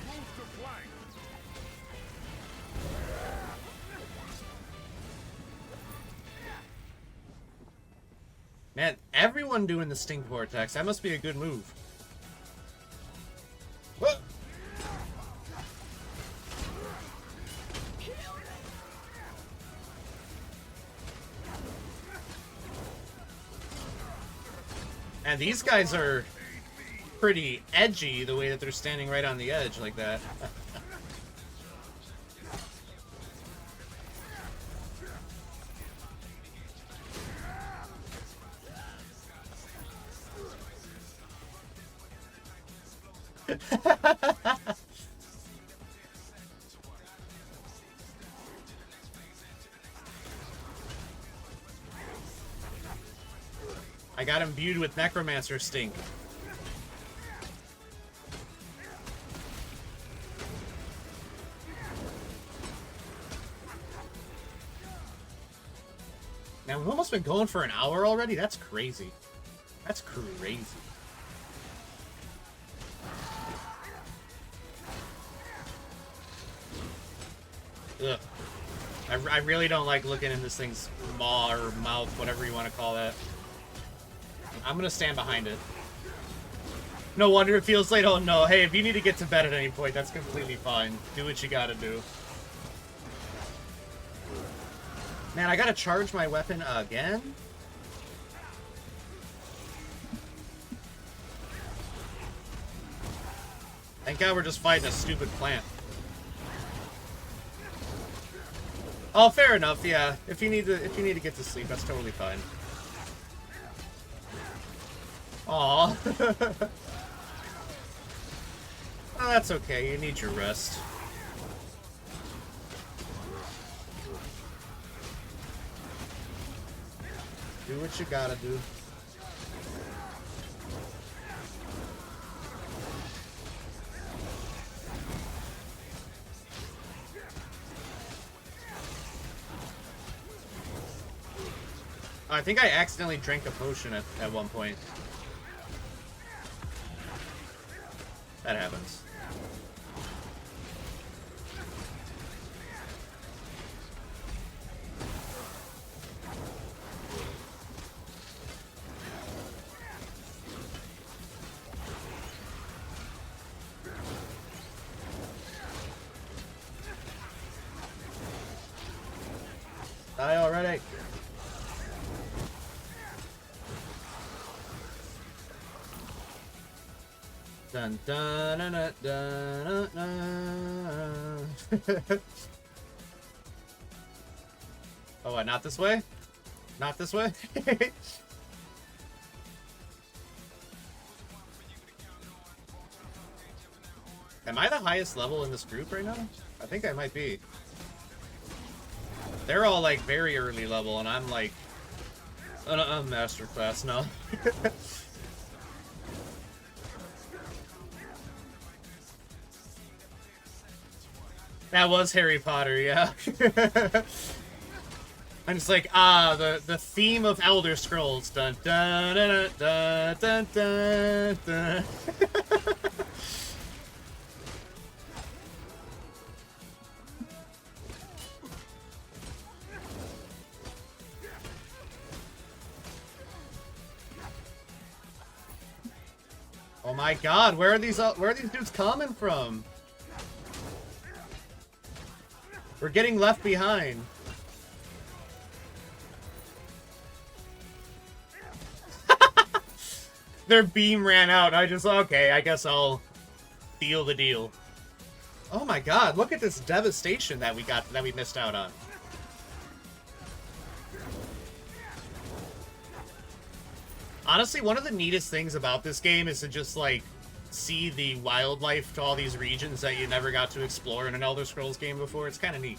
Move to flank. Man, everyone doing the Stink Vortex. That must be a good move. Whoa. And these guys are pretty edgy the way that they're standing right on the edge like that. I got imbued with Necromancer Stink. Now, we've almost been going for an hour already? That's crazy. That's crazy. Ugh. I really don't like looking in this thing's maw or mouth, whatever you want to call that. I'm gonna stand behind it. No wonder it feels late. Oh no, hey, if you need to get to bed at any point, that's completely fine. Do what you gotta do. Man, I gotta charge my weapon again? Thank God we're just fighting a stupid plant. Oh, fair enough, yeah. If you need to get to sleep, that's totally fine. Aw. Oh, that's okay. You need your rest. Do what you gotta do. I think I accidentally drank a potion at one point. That happens. Die already. Dun dun dun dun dun dun. Oh, what, not this way? Not this way? Am I the highest level in this group right now? I think I might be. They're all like very early level, and I'm like a master class now. That was Harry Potter, yeah. I'm just like, the theme of Elder Scrolls. Dun dun dun dun dun dun dun. Oh my God, where are these dudes coming from? We're getting left behind. Their beam ran out. I just, okay, I guess I'll deal the deal. Oh my God, look at this devastation that we missed out on. Honestly, one of the neatest things about this game is to just, like, see the wildlife to all these regions that you never got to explore in an Elder Scrolls game before. It's kind of neat.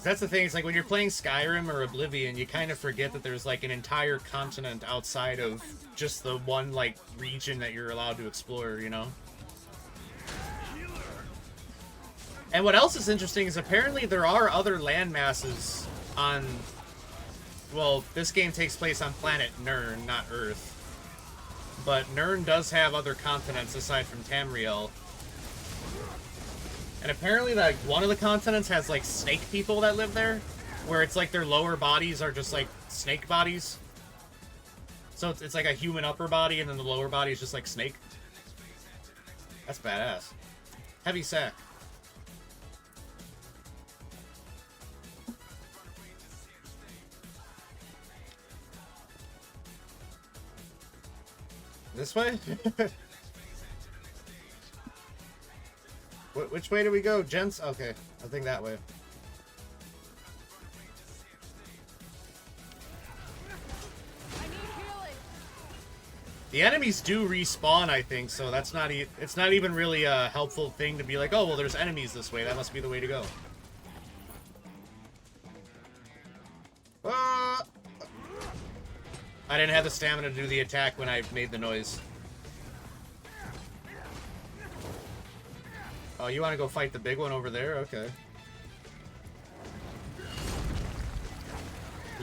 That's the thing, it's like when you're playing Skyrim or Oblivion, you kind of forget that there's like an entire continent outside of just the one like region that you're allowed to explore, you know? And what else is interesting is apparently there are other land masses on... Well, this game takes place on planet Nirn, not Earth. But Nirn does have other continents aside from Tamriel. And apparently, like, one of the continents has, like, snake people that live there. Where it's like their lower bodies are just, like, snake bodies. So it's like a human upper body, and then the lower body is just like snake. That's badass. Heavy sack. This way? Which way do we go, gents? Okay, I think that way. The enemies do respawn, I think, so that's not it's not even really a helpful thing to be like, oh, well, there's enemies this way. That must be the way to go. I didn't have the stamina to do the attack when I made the noise. Oh, you want to go fight the big one over there? Okay.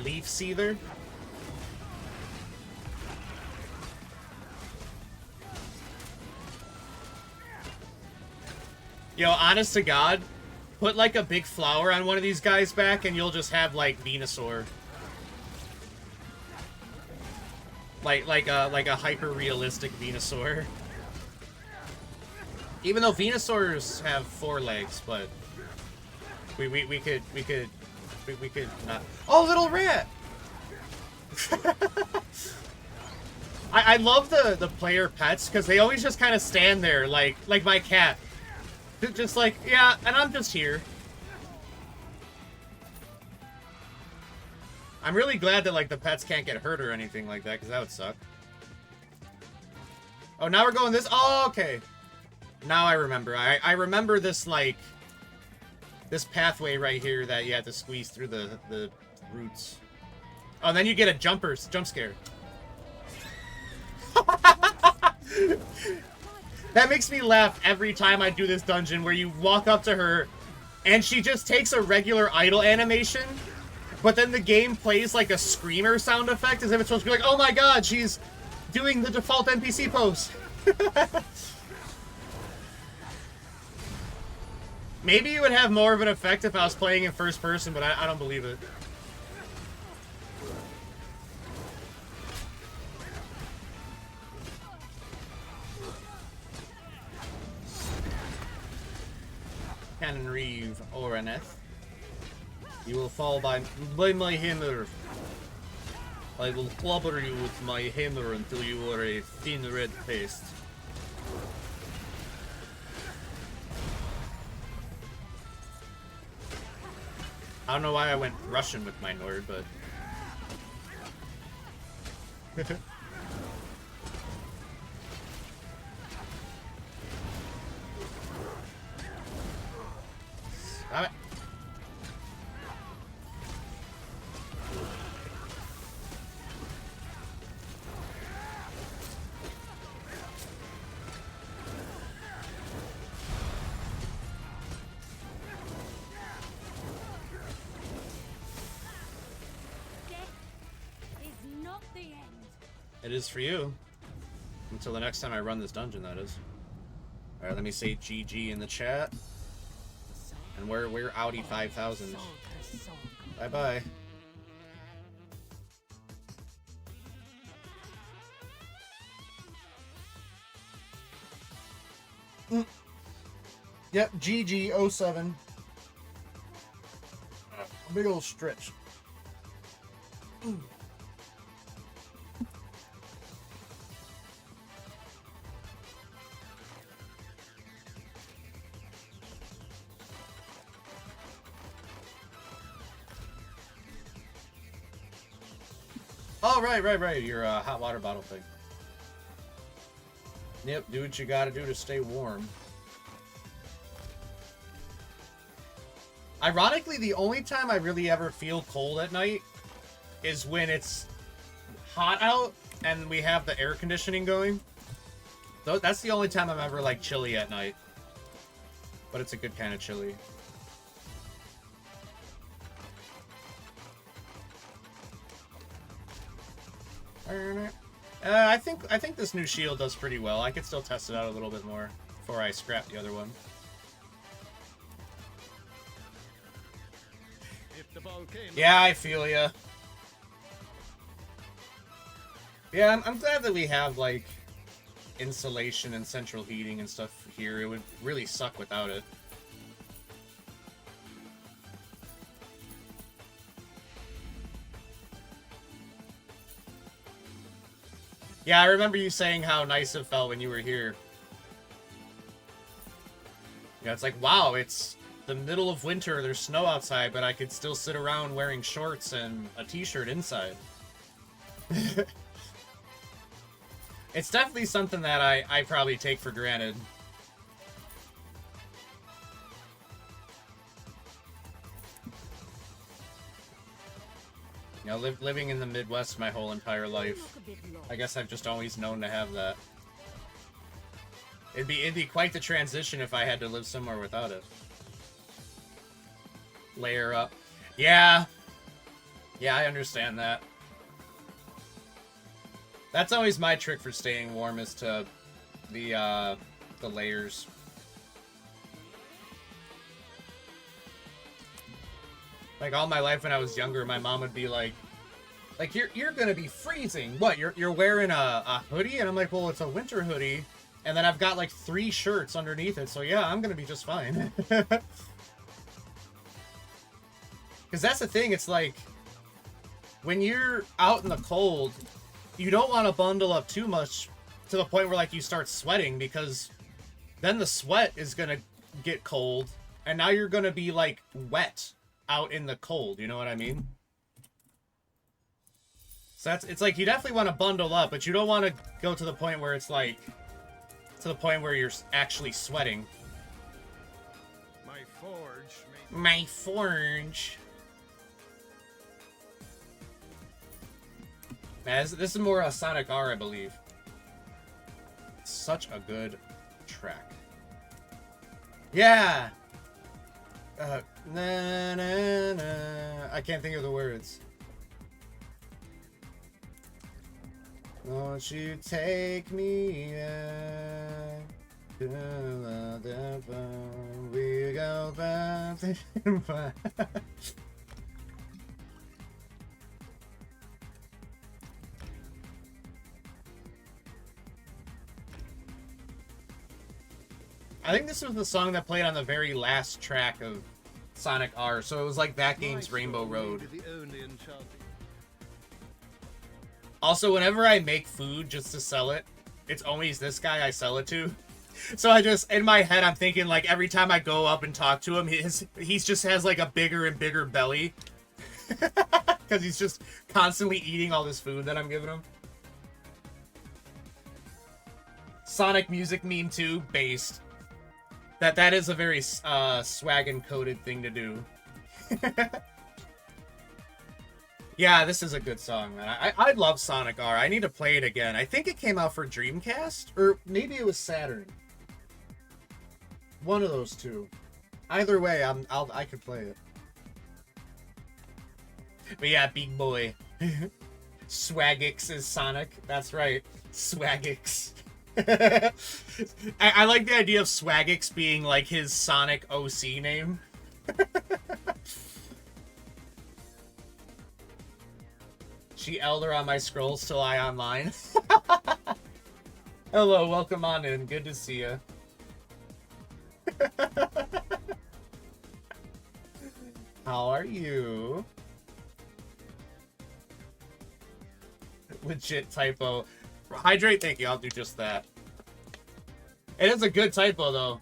Leaf Seether? Yo, honest to God, put like a big flower on one of these guys' back and you'll just have like Venusaur. Like a hyper-realistic Venusaur. Even though Venusaurs have 4 legs, but we could not. Oh, little rat! I love the player pets because they always just kind of stand there like my cat. Just like, yeah, and I'm just here. I'm really glad that, like, the pets can't get hurt or anything like that, because that would suck. Oh, now we're going this... Oh, okay. Now I remember. I remember this, like... This pathway right here that you have to squeeze through the roots. Oh, and then you get a jump scare. That makes me laugh every time I do this dungeon where you walk up to her and she just takes a regular idle animation, but then the game plays like a screamer sound effect as if it's supposed to be like, oh my god, she's doing the default NPC pose. Maybe it would have more of an effect if I was playing in first person, but I don't believe it. Cannon Reeve Oraneth. You will fall by my hammer. I will clobber you with my hammer until you are a thin red paste. I don't know why I went Russian with my Nord, but... Stop it. It is for you. Until the next time I run this dungeon, that is. Alright, let me say GG in the chat. And we're Audi 5000. Bye-bye. Yep, GG07. Big old stretch. Oh, right. Your hot water bottle thing. Yep, do what you gotta do to stay warm. Ironically, the only time I really ever feel cold at night is when it's hot out and we have the air conditioning going. That's the only time I'm ever, like, chilly at night. but it's a good kind of chili. I think this new shield does pretty well. I could still test it out a little bit more before I scrap the other one. If the volcano Yeah, I feel ya. Yeah, I'm glad that we have, like, insulation and central heating and stuff here. It would really suck without it. Yeah, I remember you saying how nice it felt when you were here. Yeah, it's like, wow, it's the middle of winter, there's snow outside, but I could still sit around wearing shorts and a t-shirt inside. It's definitely something that I probably take for granted. You know, living in the Midwest my whole entire life, I guess I've just always known to have that. It'd be quite the transition if I had to live somewhere without it. Layer up. Yeah. Yeah, I understand that. That's always my trick for staying warm, is to the layers. Like, all my life when I was younger, my mom would be like, you're gonna be freezing. What, you're wearing a hoodie? And I'm like, well, it's a winter hoodie. And then I've got, like, 3 shirts underneath it, so yeah, I'm gonna be just fine. Because that's the thing, it's like, when you're out in the cold, you don't want to bundle up too much to the point where, like, you start sweating, because then the sweat is gonna get cold, and now you're gonna be, like, wet out in the cold, you know what I mean? So it's like, you definitely want to bundle up, but you don't want to go to the point where it's like, to the point where you're actually sweating. My forge. Man, this is more a Sonic R, I believe. Such a good track. Yeah! Na, na, na. I can't think of the words. Won't you take me back to the phone? We go back to I think this was the song that played on the very last track of Sonic R, so it was like that game's Rainbow Road. Also, whenever I make food just to sell it, it's always this guy I sell it to. So I just, in my head, I'm thinking, like, every time I go up and talk to him, he just has, like, a bigger and bigger belly. Because he's just constantly eating all this food that I'm giving him. Sonic music meme 2, based. That is a very swag-encoded thing to do. Yeah, this is a good song, man. I love Sonic R. I need to play it again. I think it came out for Dreamcast, or maybe it was Saturn. One of those two. Either way, I could play it. But yeah, big boy. Swagix is Sonic. That's right. Swagix. I like the idea of Swagix being like his Sonic OC name. She elder on my scrolls till I online. Hello, welcome on in. Good to see you. How are you? Legit typo. Hydrate, thank you. I'll do just that. It is a good typo, though.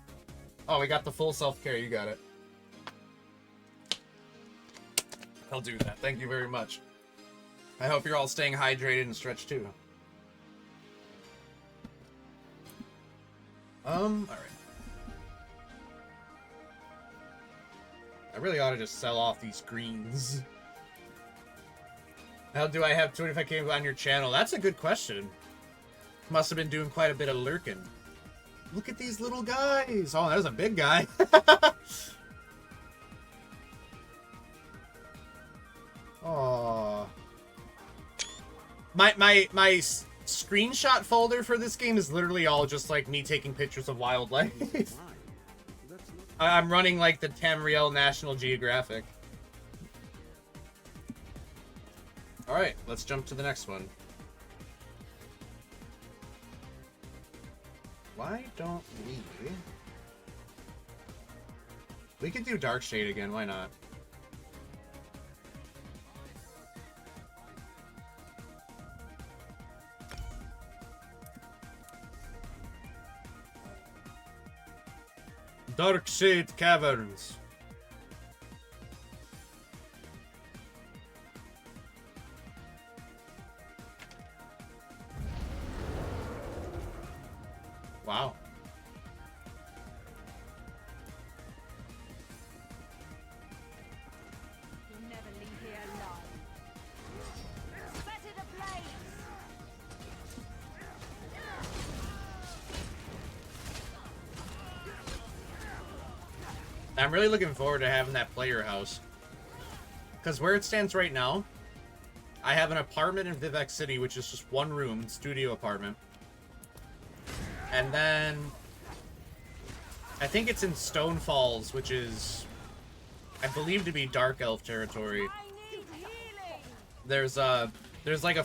Oh, we got the full self-care. You got it. I'll do that. Thank you very much. I hope you're all staying hydrated and stretched, too. Alright. I really ought to just sell off these greens. How do I have 25k on your channel? That's a good question. Must have been doing quite a bit of lurking. Look at these little guys. Oh, there's a big guy. Oh. Screenshot folder for this game is literally all just like me taking pictures of wildlife. I'm running like the Tamriel National Geographic. Alright, let's jump to the next one. Why don't we... We could do Dark Shade again, why not? Dark Shade Caverns. Wow. You'll never leave here alive. Set it ablaze! I'm really looking forward to having that player house. Because where it stands right now, I have an apartment in Vivek City, which is just one room, studio apartment. And then I think it's in Stone Falls, which is, I believe, to be Dark Elf territory. I need healing! There's like a,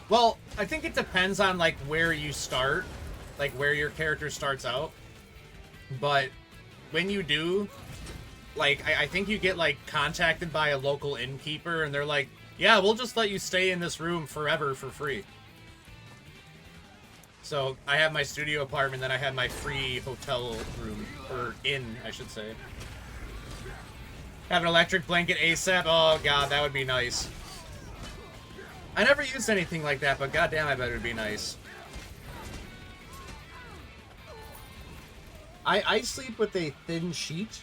well, I think it depends on like where you start, like where your character starts out. But when you do, like, I think you get like contacted by a local innkeeper, and they're like, yeah, we'll just let you stay in this room forever for free. So I have my studio apartment, then I have my free hotel room, or inn, I should say. Have an electric blanket ASAP. Oh god, that would be nice. I never used anything like that, but goddamn, I bet it would be nice. I sleep with a thin sheet,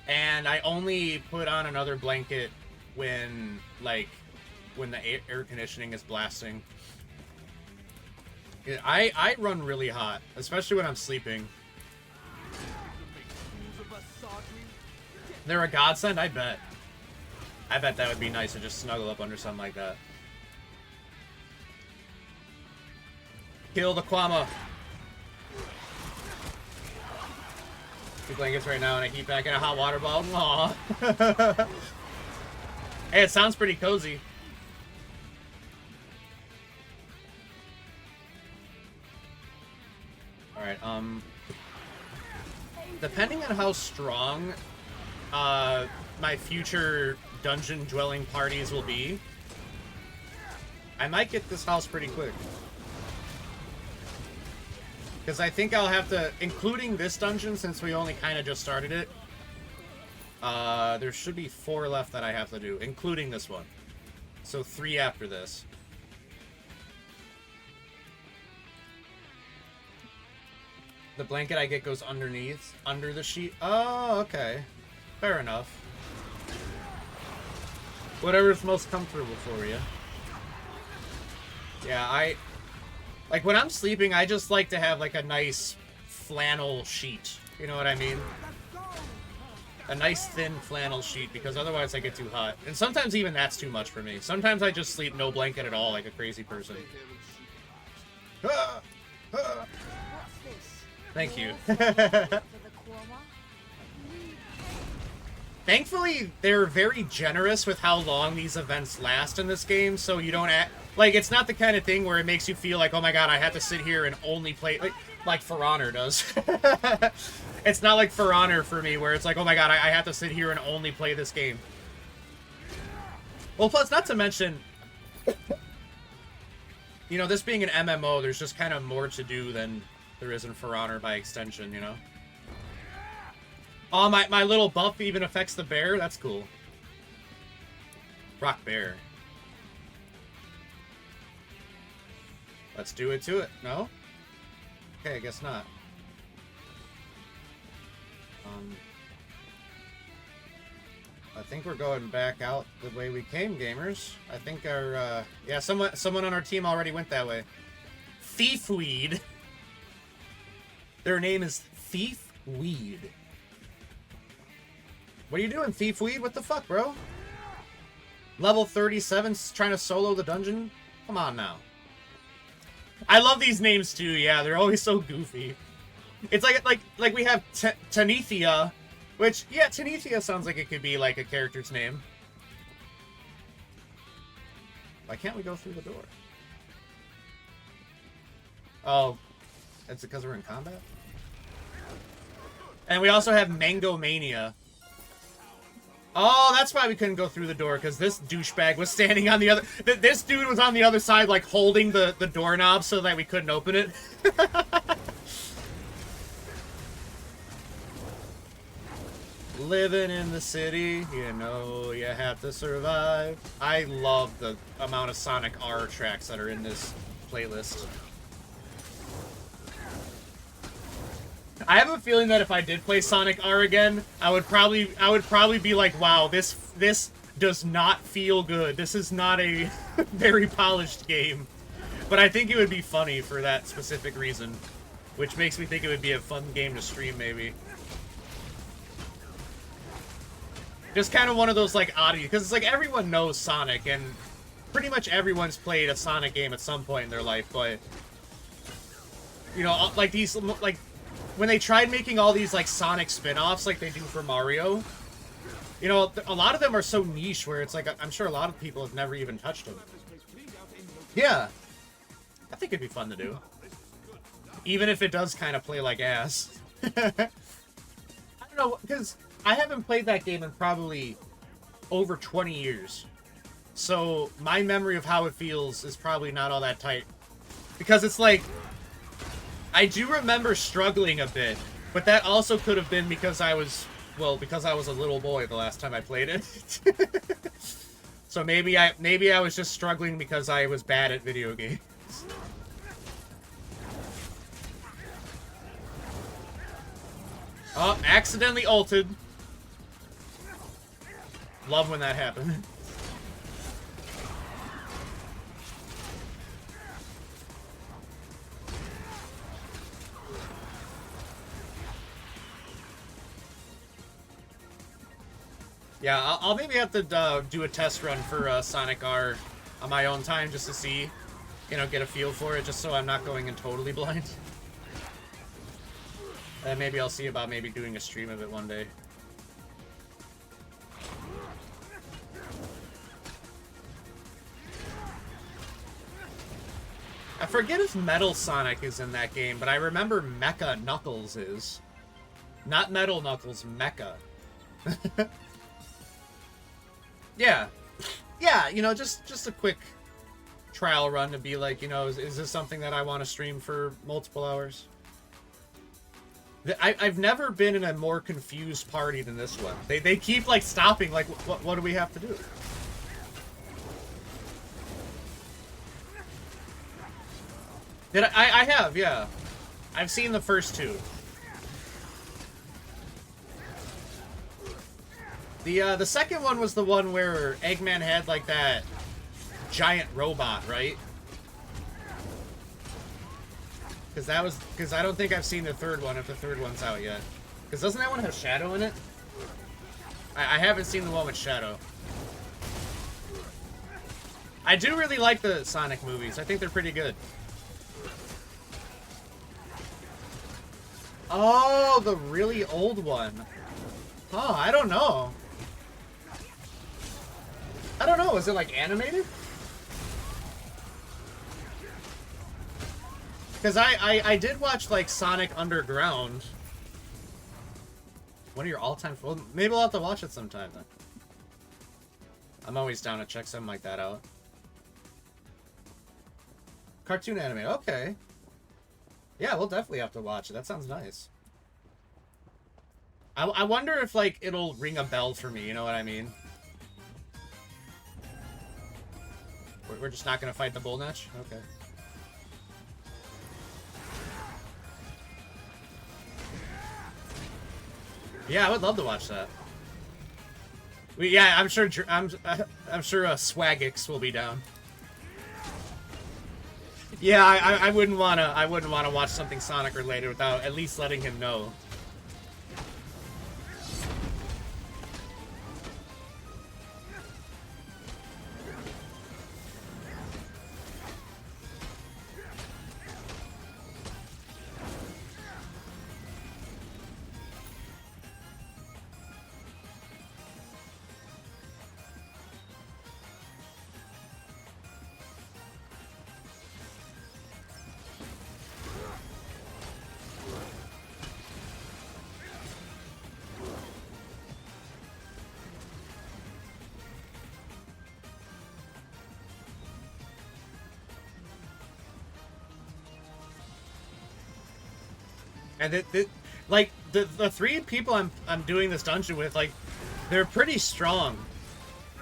and I only put on another blanket when, like, when the air conditioning is blasting. I run really hot, especially when I'm sleeping. They're a godsend? I bet. I bet that would be nice to just snuggle up under something like that. Kill the Kwama. 2 blankets right now, and I keep back in a hot water bottle. Aww. Hey, it sounds pretty cozy. Alright, depending on how strong my future dungeon dwelling parties will be, I might get this house pretty quick. Because I think I'll have to, including this dungeon, since we only kind of just started it, there should be 4 left that I have to do, including this one. So 3 after this. The blanket I get goes underneath, under the sheet. Oh, okay. Fair enough. Whatever's most comfortable for you. Yeah, like, when I'm sleeping, I just like to have, like, a nice flannel sheet. You know what I mean? A nice thin flannel sheet, because otherwise I get too hot. And sometimes even that's too much for me. Sometimes I just sleep no blanket at all, like a crazy person. Ah! Ah! Thank you. Thankfully, they're very generous with how long these events last in this game, so you don't act... Like, it's not the kind of thing where it makes you feel like, oh my god, I have to sit here and only play... Like For Honor does. It's not like For Honor for me, where it's like, oh my god, I have to sit here and only play this game. Well, plus, not to mention... You know, this being an MMO, there's just kind of more to do than there is in For Honor by extension, you know? Oh, my little buff even affects the bear? That's cool. Rock bear. Let's do it to it. No? Okay, I guess not. I think we're going back out the way we came, gamers. I think our, yeah, someone on our team already went that way. Thiefweed. Their name is Thief Weed. What are you doing, Thief Weed? What the fuck, bro? Level 37, trying to solo the dungeon? Come on now. I love these names too, yeah, they're always so goofy. It's like we have Tanithia, which, yeah, Tanithia sounds like it could be like a character's name. Why can't we go through the door? Oh, that's because we're in combat? And we also have Mango Mania. Oh, that's why we couldn't go through the door, because this douchebag was standing on the other... This dude was on the other side, like, holding the doorknob so that we couldn't open it. Living in the city, you know, you have to survive. I love the amount of Sonic R tracks that are in this playlist. I have a feeling that if I did play Sonic R again, I would probably be like, wow, this does not feel good. This is not a very polished game. But I think it would be funny for that specific reason, which makes me think it would be a fun game to stream, maybe. Just kind of one of those, like, oddities, because it's like everyone knows Sonic, and pretty much everyone's played a Sonic game at some point in their life, but, you know, like these, like, when they tried making all these, like, Sonic spin-offs like they do for Mario, you know, a lot of them are so niche where it's like, I'm sure a lot of people have never even touched them. Yeah. I think it'd be fun to do. Even if it does kind of play like ass. I don't know, because I haven't played that game in probably over 20 years. So my memory of how it feels is probably not all that tight. Because it's like, I do remember struggling a bit, but that also could have been because I was, well, because I was a little boy the last time I played it. So maybe I was just struggling because I was bad at video games. Oh, accidentally ulted. Love when that happened. Yeah, I'll maybe have to do a test run for Sonic R on my own time just to see, you know, get a feel for it, just so I'm not going in totally blind. And maybe I'll see about maybe doing a stream of it one day. I forget if Metal Sonic is in that game, but I remember Mecha Knuckles is. Not Metal Knuckles, Mecha. Yeah. Yeah, you know, just a quick trial run to be like, you know, is this something that I want to stream for multiple hours? I've never been in a more confused party than this one. They keep, like, stopping, like, what do we have to do? I have, yeah. I've seen the first two. The second one was the one where Eggman had, like, that giant robot, right? Because I don't think I've seen the third one, if the third one's out yet. Because doesn't that one have Shadow in it? I haven't seen the one with Shadow. I do really like the Sonic movies. I think they're pretty good. Oh, the really old one. Oh, I don't know. I don't know. Is it, like, animated? Because I did watch, like, Sonic Underground. One of your all-time... Well, maybe I'll have to watch it sometime, then. I'm always down to check something like that out. Cartoon anime. Okay. Yeah, we'll definitely have to watch it. That sounds nice. I wonder if, like, it'll ring a bell for me, you know what I mean? We're just not gonna fight the Bullnatch? Okay. Yeah, I would love to watch that. Yeah, I'm sure Swagix will be down. Yeah, I wouldn't wanna watch something Sonic related without at least letting him know. And like the three people I'm doing this dungeon with, like, they're pretty strong.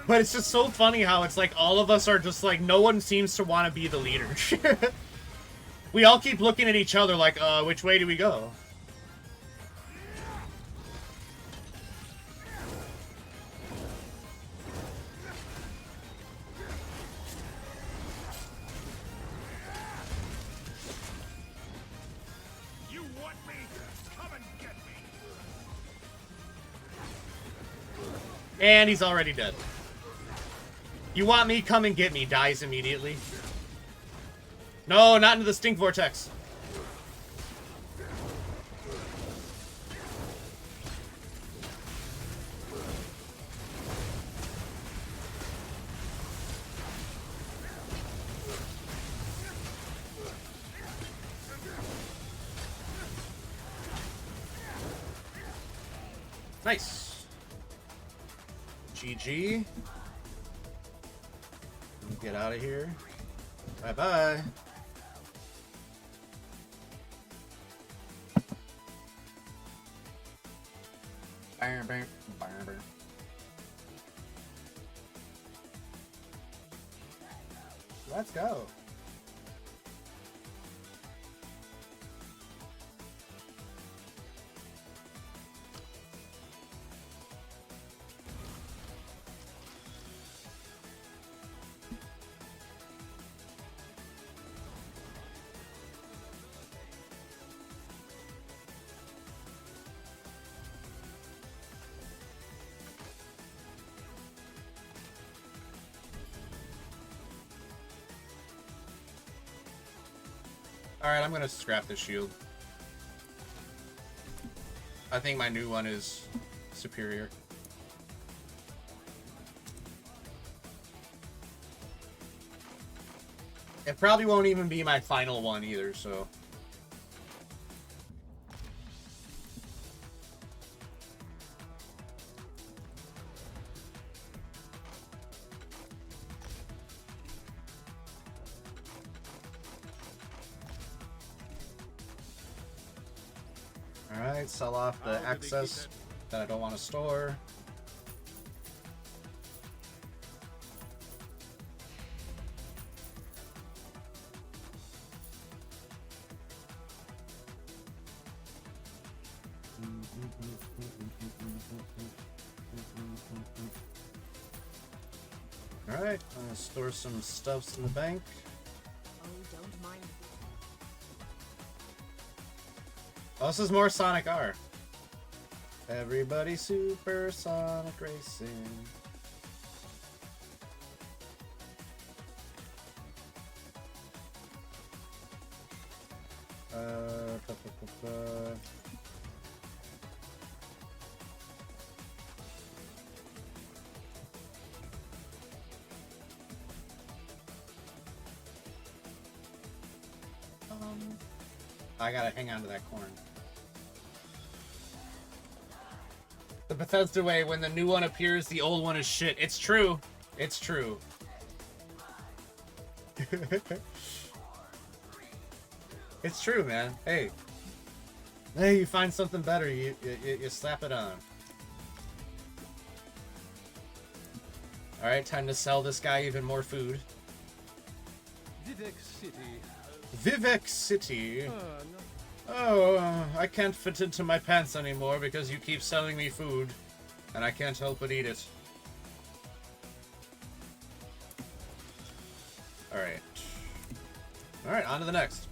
But it's just so funny how it's like all of us are just like, no one seems to want to be the leader. We all keep looking at each other like, which way do we go? You want me? Come and get me. And he's already dead. You want me? Come and get me. Dies immediately. No, not into the stink vortex. Nice. GG. Get out of here. Bye-bye. Bam, bam, bam, bam. Let's go. Alright, I'm gonna scrap the shield. I think my new one is superior. It probably won't even be my final one either, so... Alright, sell off the excess that I don't want to store. Alright, I'm gonna store some stuffs in the bank. Oh, don't mind. Oh, this is more Sonic R. Everybody Super Sonic Racing. Pa, pa, pa, pa. I gotta hang on to that corn. The Bethesda way, when the new one appears, the old one is shit. It's true. It's true. It's true, man. Hey. Hey, you find something better, you slap it on. Alright, time to sell this guy even more food. Vivek City. Vivek City. No. Oh, I can't fit into my pants anymore because you keep selling me food, and I can't help but eat it. Alright. Alright, on to the next.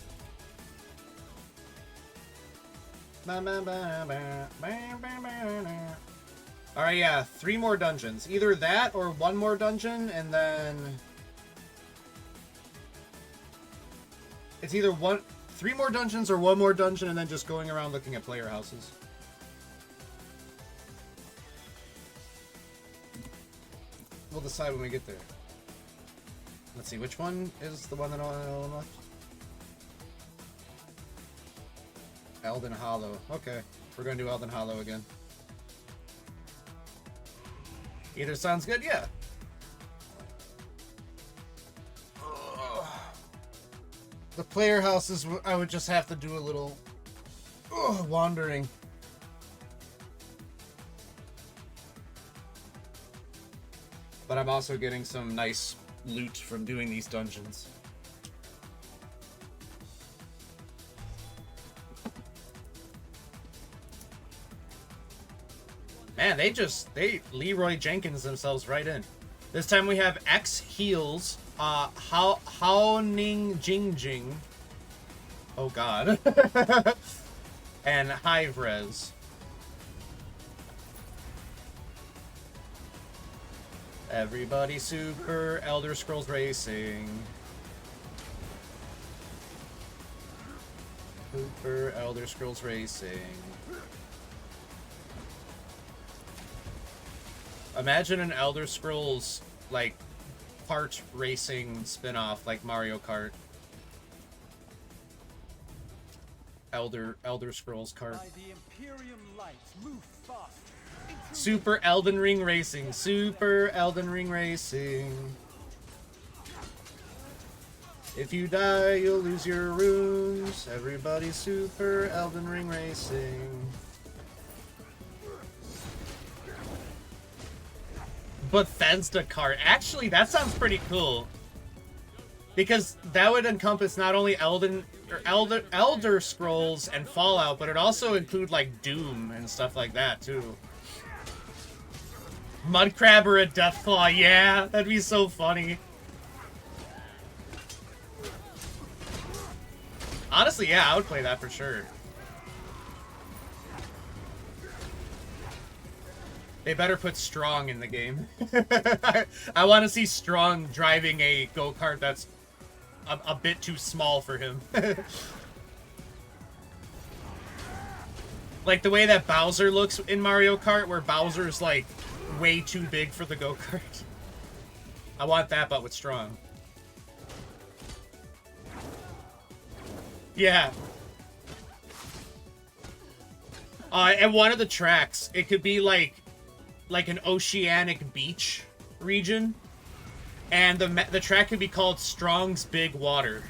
Alright, yeah, 3 more dungeons. Either that or 1 more dungeon, and then... It's either 3 more dungeons or 1 more dungeon, and then just going around looking at player houses. We'll decide when we get there. Let's see, which one is the one that I left? Elden Hollow. Okay, we're gonna do Elden Hollow again. Either sounds good, yeah. The player houses, I would just have to do a little wandering. But I'm also getting some nice loot from doing these dungeons. Man, they Leroy Jenkins themselves right in. This time we have X Heals, Hao Ning Jing Jing. Oh god. And Hive Res. Everybody Super Elder Scrolls Racing. Super Elder Scrolls Racing. Imagine an Elder Scrolls, like, kart racing spin-off, like Mario Kart. Elder Scrolls kart. By the Imperium lights, move fast. Super Elden Ring Racing. Super Elden Ring Racing. If you die, you'll lose your runes. Everybody Super Elden Ring Racing. Bethesda kart. Actually, that sounds pretty cool. Because that would encompass not only Elder Scrolls and Fallout, but it also include like Doom and stuff like that too. Mudcrab or a Deathclaw, yeah, that'd be so funny. Honestly, yeah, I would play that for sure. They better put Strong in the game. I want to see Strong driving a go-kart that's a bit too small for him. Like the way that Bowser looks in Mario Kart, where Bowser's like way too big for the go-kart. I want that, but with Strong. Yeah. And one of the tracks, it could be like an oceanic beach region, and the track could be called Strong's Big Water.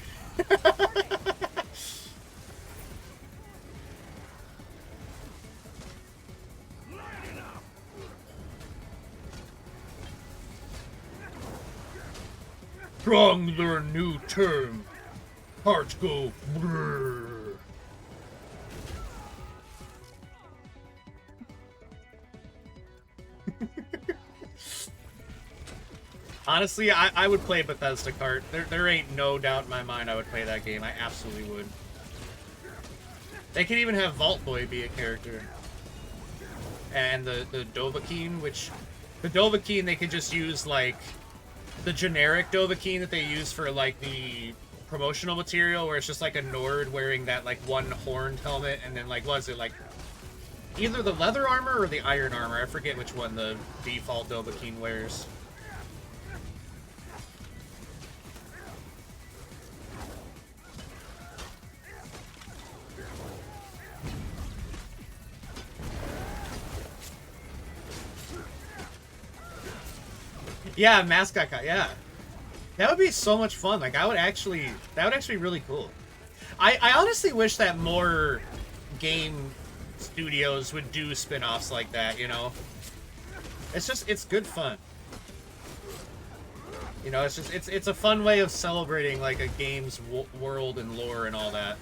Strong learn new term. Hearts go brrr. Honestly, I would play Bethesda kart. There ain't no doubt in my mind I would play that game. I absolutely would. They could even have Vault Boy be a character. And the Dovahkiin, which... The Dovahkiin, they could just use, like, the generic Dovahkiin that they use for, like, the promotional material, where it's just, like, a Nord wearing that, like, one horned helmet, and then, like, what is it, like... Either the leather armor or the iron armor. I forget which one the default Dovahkiin wears. Yeah, mascot, yeah. That would be so much fun. Like, that would actually be really cool. I honestly wish that more game studios would do spin-offs like that, you know? It's good fun. You know, it's a fun way of celebrating, like, a game's world and lore and all that.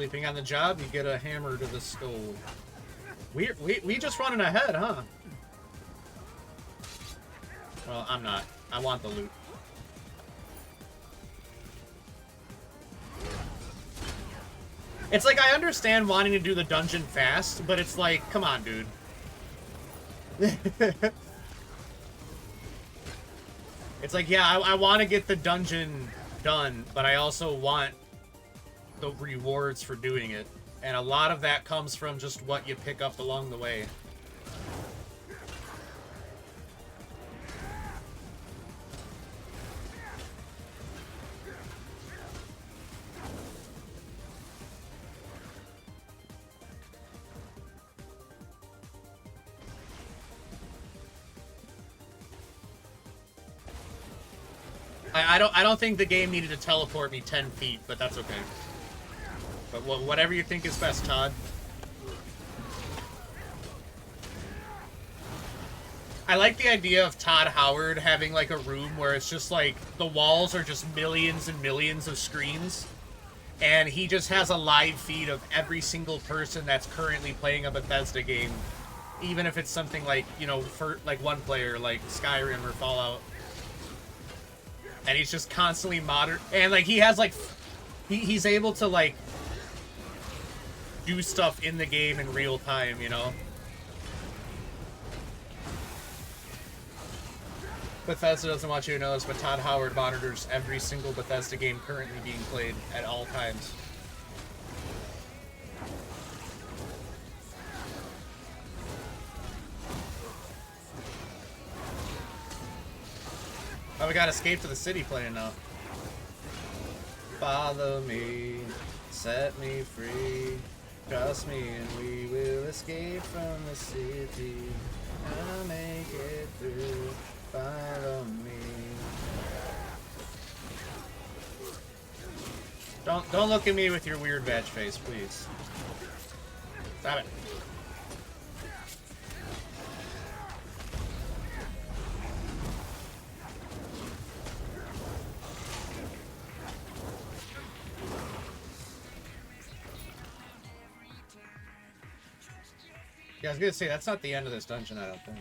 Sleeping on the job, you get a hammer to the skull. We just running ahead, huh? Well, I'm not. I want the loot. It's like, I understand wanting to do the dungeon fast, but it's like, come on, dude. It's like, yeah, I want to get the dungeon done, but I also want the rewards for doing it. And a lot of that comes from just what you pick up along the way. I don't think the game needed to teleport me 10 feet, but that's okay. But whatever you think is best, Todd. I like the idea of Todd Howard having like a room where it's just like the walls are just millions and millions of screens, and he just has a live feed of every single person that's currently playing a Bethesda game, even if it's something like, you know, for like one player like Skyrim or Fallout. And he's just constantly and like he has like he's able to like do stuff in the game in real time, you know. Bethesda doesn't want you to know this, but Todd Howard monitors every single Bethesda game currently being played at all times. Oh, we got Escape to the City playing now. Follow me, set me free, trust me and we will escape from the city. I'll make it through, follow me. Don't look at me with your weird badge face, please. Stop it. Yeah, I was gonna say, that's not the end of this dungeon, I don't think.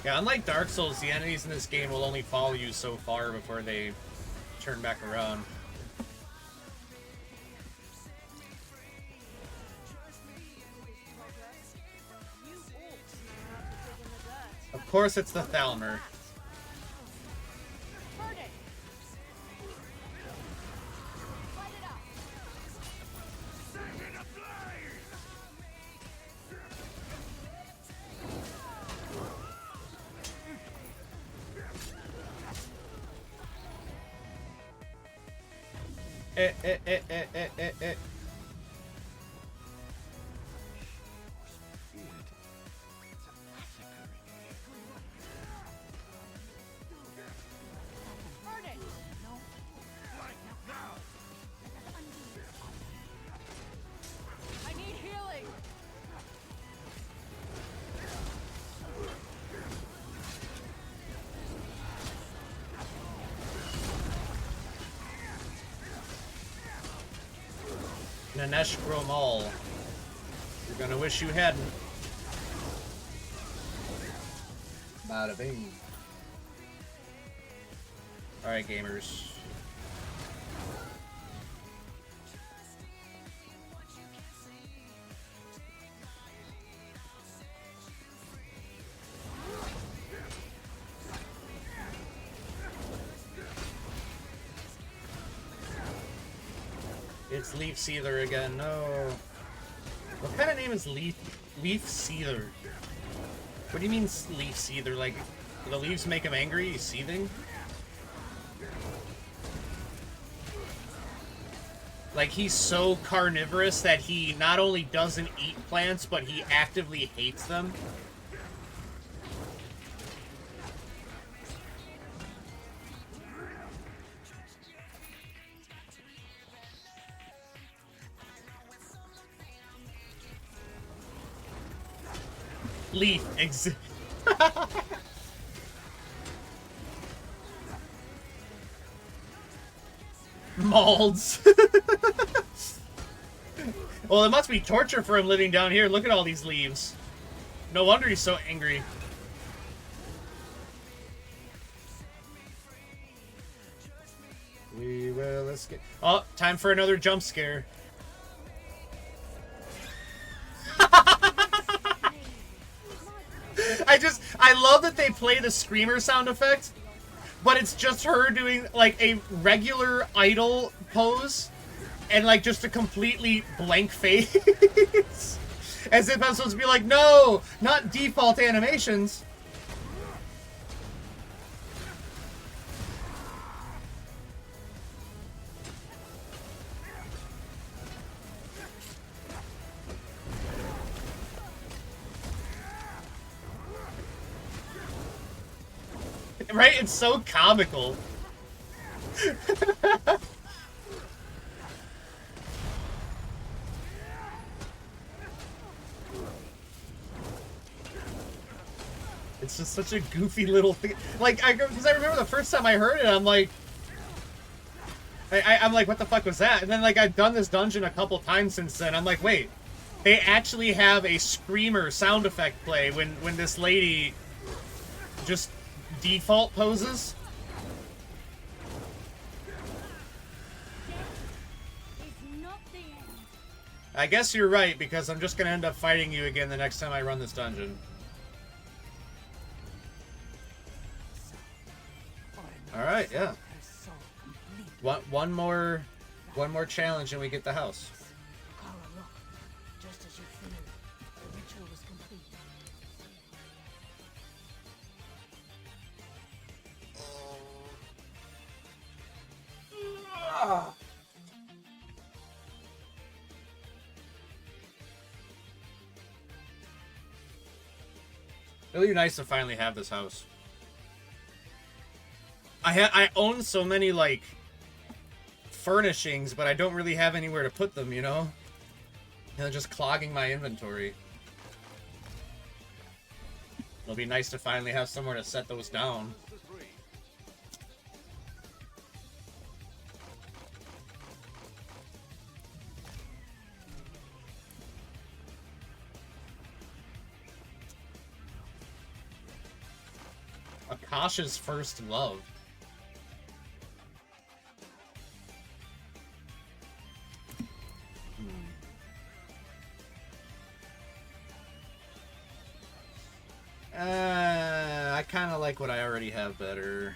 Yeah, unlike Dark Souls, the enemies in this game will only follow you so far before they turn back around. Of course it's the Thalmor. Eh. I need healing. Nanesh Gromal. You're gonna wish you hadn't. Bada bing. Alright, gamers. It's Leaf Seether again. No. What kind of name is Leaf Seether? What do you mean Leaf Seether? Like, the leaves make him angry? He's seething? Like, he's so carnivorous that he not only doesn't eat plants, but he actively hates them? Leaf. Malds. Well, it must be torture for him living down here. Look at all these leaves. No wonder he's so angry. We will escape. Oh, time for another jump scare. I love that they play the screamer sound effect, but it's just her doing like a regular idle pose and like just a completely blank face. As if I'm supposed to be like, no, not default animations. Right? It's so comical. It's just such a goofy little thing. Like, because I remember the first time I heard it, I'm like, I'm like, what the fuck was that? And then, like, I've done this dungeon a couple times since then. I'm like, wait, they actually have a screamer sound effect play when this lady just default poses. I guess you're right, because I'm just gonna end up fighting you again the next time I run this dungeon. Alright, yeah. One more challenge and we get the house. Just as you feared, the ritual was complete. It'll be nice to finally have this house. I own so many, like, furnishings, but I don't really have anywhere to put them, you know? And they're just clogging my inventory. It'll be nice to finally have somewhere to set those down. Akasha's first love. I kind of like what I already have better.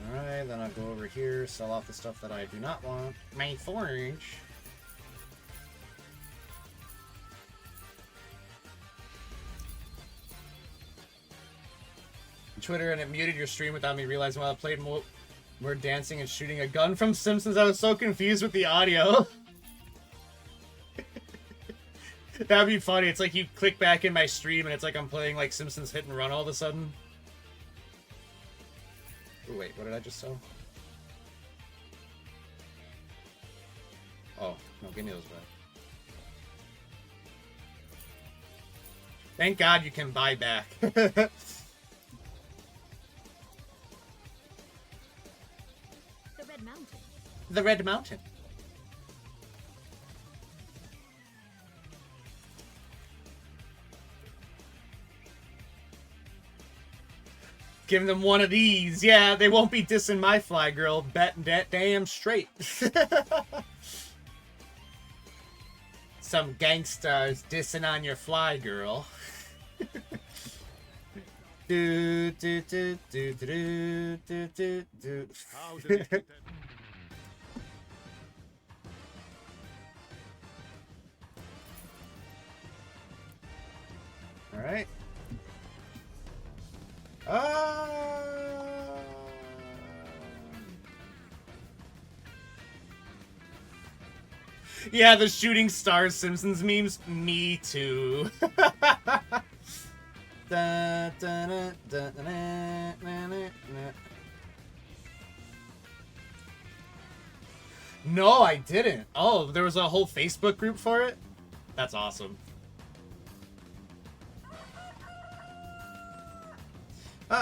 Alright, then I'll go over here, sell off the stuff that I do not want. My forge. Twitter, and it muted your stream without me realizing while I played more dancing and shooting a gun from Simpsons. I was so confused with the audio. That'd be funny. It's like you click back in my stream and it's like I'm playing like Simpsons Hit and Run all of a sudden. Oh, wait, what did I just sell? Oh, no, give me those back. Thank God you can buy back. The Red Mountain. Give them one of these. Yeah, they won't be dissing my fly girl. Bet that damn straight. Some gangsters dissing on your fly girl. do do do do do do do do. How did it get All right. Yeah, the shooting stars Simpsons memes. Me too. No, I didn't. Oh, there was a whole Facebook group for it? That's awesome.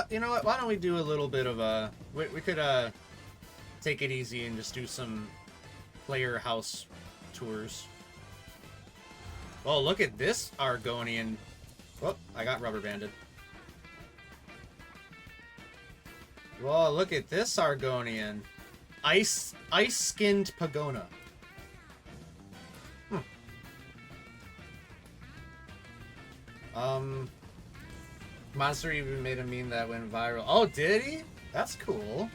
You know what? Why don't we do a little bit of a... We could, take it easy and just do some player house tours. Oh, look at this Argonian. Whoop, I got rubber banded. Whoa, look at this Argonian. Ice-skinned Pagona. Monster even made a meme that went viral. Oh, did he? That's cool.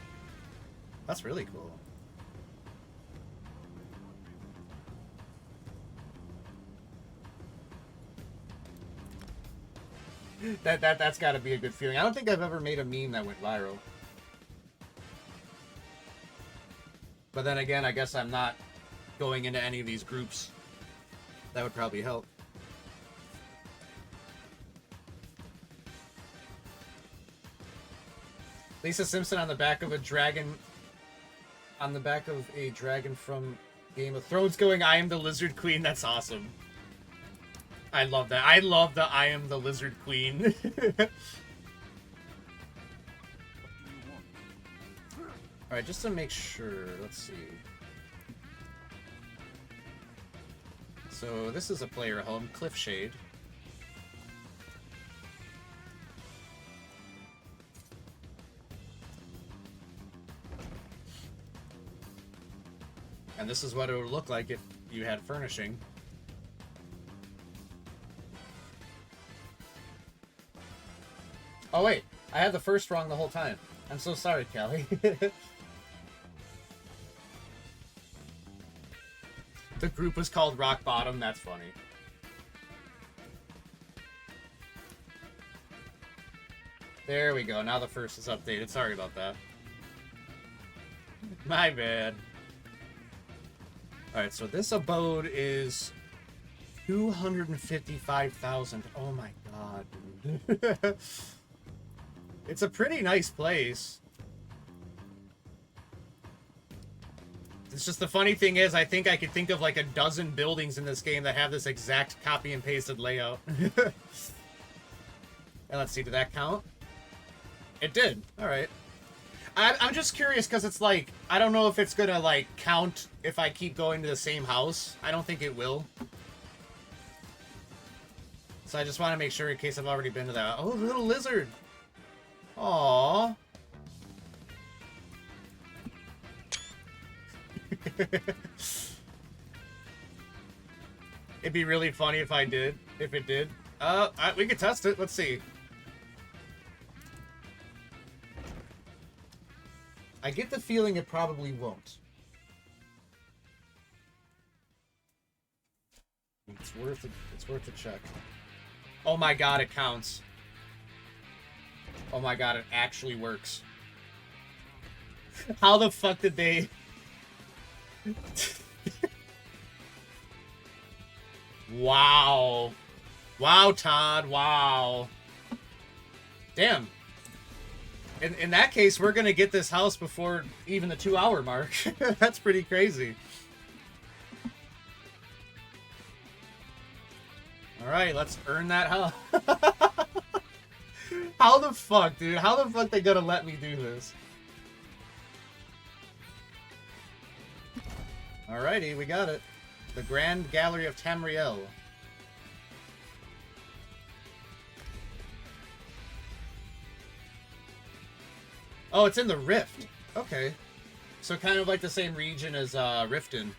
That's really cool. That's got to be a good feeling. I don't think I've ever made a meme that went viral. But then again, I guess I'm not going into any of these groups. That would probably help. Lisa Simpson on the back of a dragon. On the back of a dragon from Game of Thrones going, I am the Lizard Queen. That's awesome. I love that. I love the I am the Lizard Queen. Alright, just to make sure, let's see. So this is a player home, Cliffshade. And this is what it would look like if you had furnishing. Oh wait, I had the first wrong the whole time. I'm so sorry, Callie. The group was called Rock Bottom, that's funny. There we go, now the first is updated. Sorry about that. My bad. Alright, so this abode is 255,000. Oh my god, dude. It's a pretty nice place. It's just the funny thing is, I think I could think of like a dozen buildings in this game that have this exact copy and pasted layout. And let's see, did that count? It did. Alright. I'm just curious because it's like, I don't know if it's gonna like count if I keep going to the same house. I don't think it will. So I just want to make sure in case I've already been to that. Oh, little lizard. Aww. It'd be really funny if I did. If it did. We could test it. Let's see. I get the feeling it probably won't. It's worth it. It's worth a check. Oh my god, it counts. Oh my god, it actually works. How the fuck did they... Wow. Wow, Todd. Wow. Damn. In that case, we're gonna get this house before even the 2-hour mark. That's pretty crazy. Alright, let's earn that house. How the fuck, dude? How the fuck they gonna let me do this? Alrighty, we got it. The Grand Gallery of Tamriel. Oh, it's in the Rift. Okay. So kind of like the same region as Riften.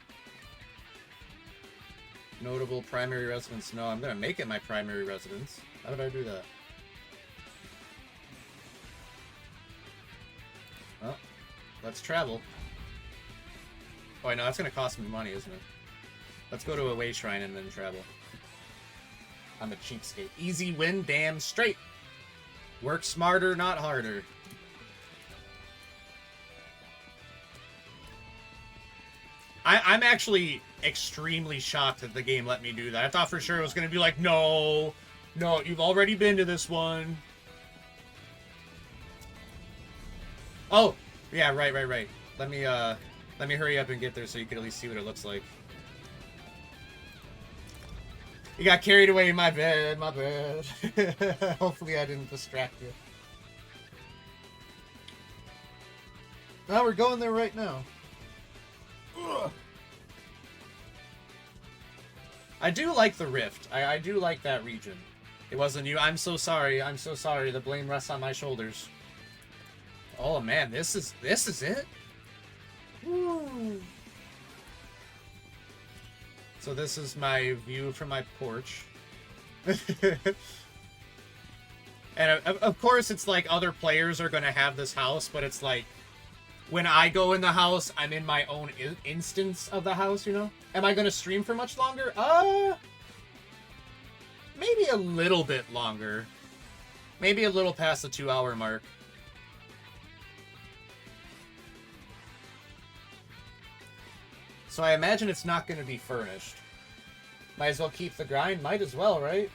Notable primary residence. No, I'm gonna make it my primary residence. How did I do that? Well, let's travel. Oh, I know, that's gonna cost me money, isn't it? Let's go to a way shrine and then travel. I'm a cheapskate. Easy win, damn straight. Work smarter, not harder. I'm actually extremely shocked that the game let me do that. I thought for sure it was going to be like, no, you've already been to this one. Oh, yeah, right. Let me Let me hurry up and get there so you can at least see what it looks like. You got carried away in my bed, my bad. Hopefully I didn't distract you. Now we're going there right now. Ugh. I do like the Rift. I do like that region. It wasn't you. I'm so sorry. I'm so sorry. The blame rests on my shoulders. Oh man, this is it? Woo. So this is my view from my porch. And of course it's like other players are going to have this house, but it's like when I go in the house, I'm in my own instance of the house, you know? Am I going to stream for much longer? Maybe a little bit longer. Maybe a little past the 2-hour mark. So I imagine it's not going to be furnished. Might as well keep the grind. Might as well, right?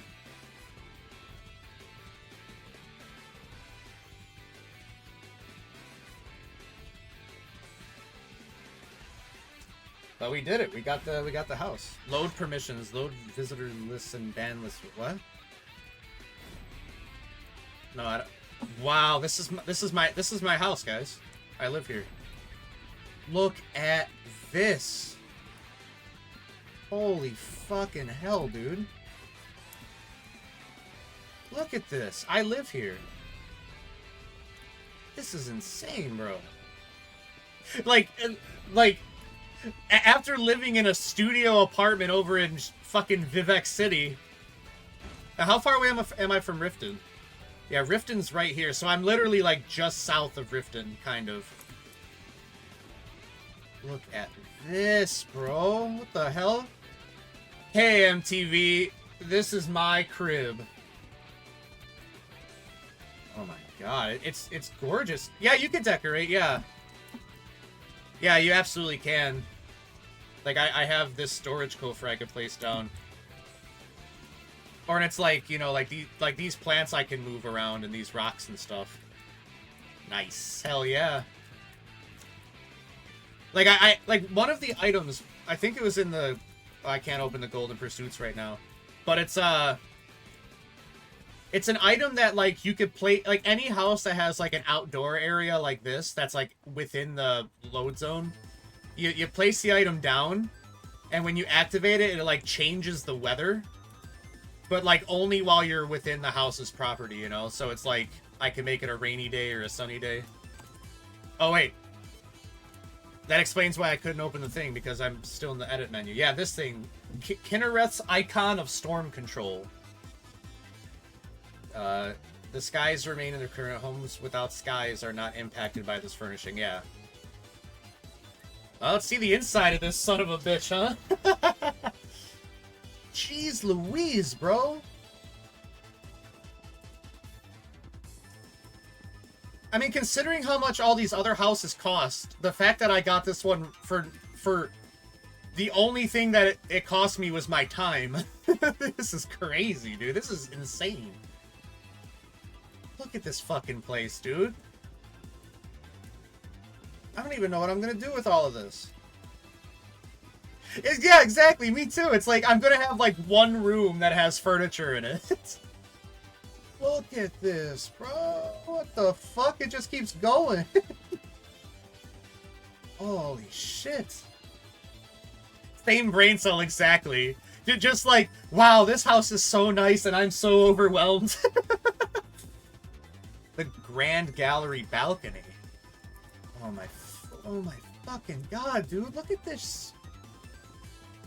But we did it. We got the house. Load permissions, load visitor lists and ban lists. What? No, I don't. Wow, this is my house, guys. I live here. Look at this. Holy fucking hell, dude. Look at this. I live here. This is insane, bro. Like after living in a studio apartment over in fucking Vivek City. Now, how far away am I from Riften? Yeah, Riften's right here, so I'm literally like just south of Riften, kind of. Look at this, bro. What the hell? Hey, MTV. This is my crib. Oh my god. It's gorgeous. Yeah, you can decorate, yeah. Yeah, you absolutely can. Like, I have this storage coffer I could place down. Or it's like, you know, like these plants I can move around and these rocks and stuff. Nice. Hell yeah. Like, I like, one of the items, I think it was in the... I can't open the Golden Pursuits right now. But it's an item that, like, you could play... Like, any house that has, like, an outdoor area like this, that's, like, within the load zone, you place the item down, and when you activate it, it, like, changes the weather. But, like, only while you're within the house's property, you know? So it's, like, I can make it a rainy day or a sunny day. Oh, wait. That explains why I couldn't open the thing, because I'm still in the edit menu. Yeah, this thing. Kinnereth's Icon of Storm Control. The skies remain in their current homes. Without skies are not impacted by this furnishing. Yeah. Let's see the inside of this son of a bitch, huh? Jeez Louise, bro. I mean, considering how much all these other houses cost, the fact that I got this one for the only thing that it cost me was my time. This is crazy, dude. This is insane. Look at this fucking place, dude. I don't even know what I'm gonna do with all of this. Yeah, exactly. Me too. It's like I'm gonna have like one room that has furniture in it. Look at this, bro. What the fuck? It just keeps going. Holy shit. Same brain cell, exactly. Just like, wow, this house is so nice and I'm so overwhelmed. The Grand Gallery balcony. Oh my fucking god, dude. Look at this.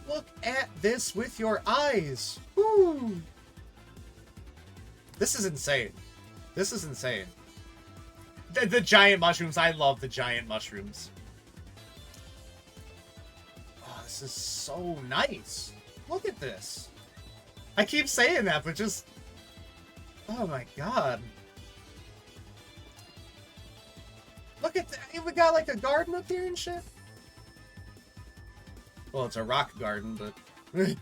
Look at this with your eyes. Woo. This is insane. This is insane. The giant mushrooms. I love the giant mushrooms. Oh, this is so nice. Look at this. I keep saying that, but just... Oh my god. Look at that. We got like a garden up here and shit. Well, it's a rock garden, but...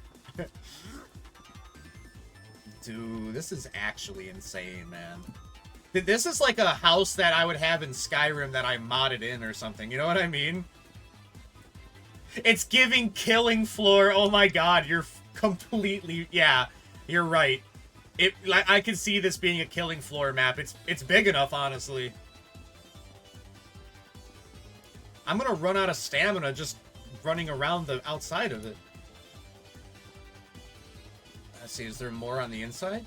Dude, this is actually insane, man. This is like a house that I would have in Skyrim that I modded in or something. You know what I mean? It's giving killing floor. Oh my god, you're completely... Yeah, you're right. Like, I can see this being a killing floor map. It's big enough, honestly. I'm gonna run out of stamina just running around the outside of it. Let's see, is there more on the inside?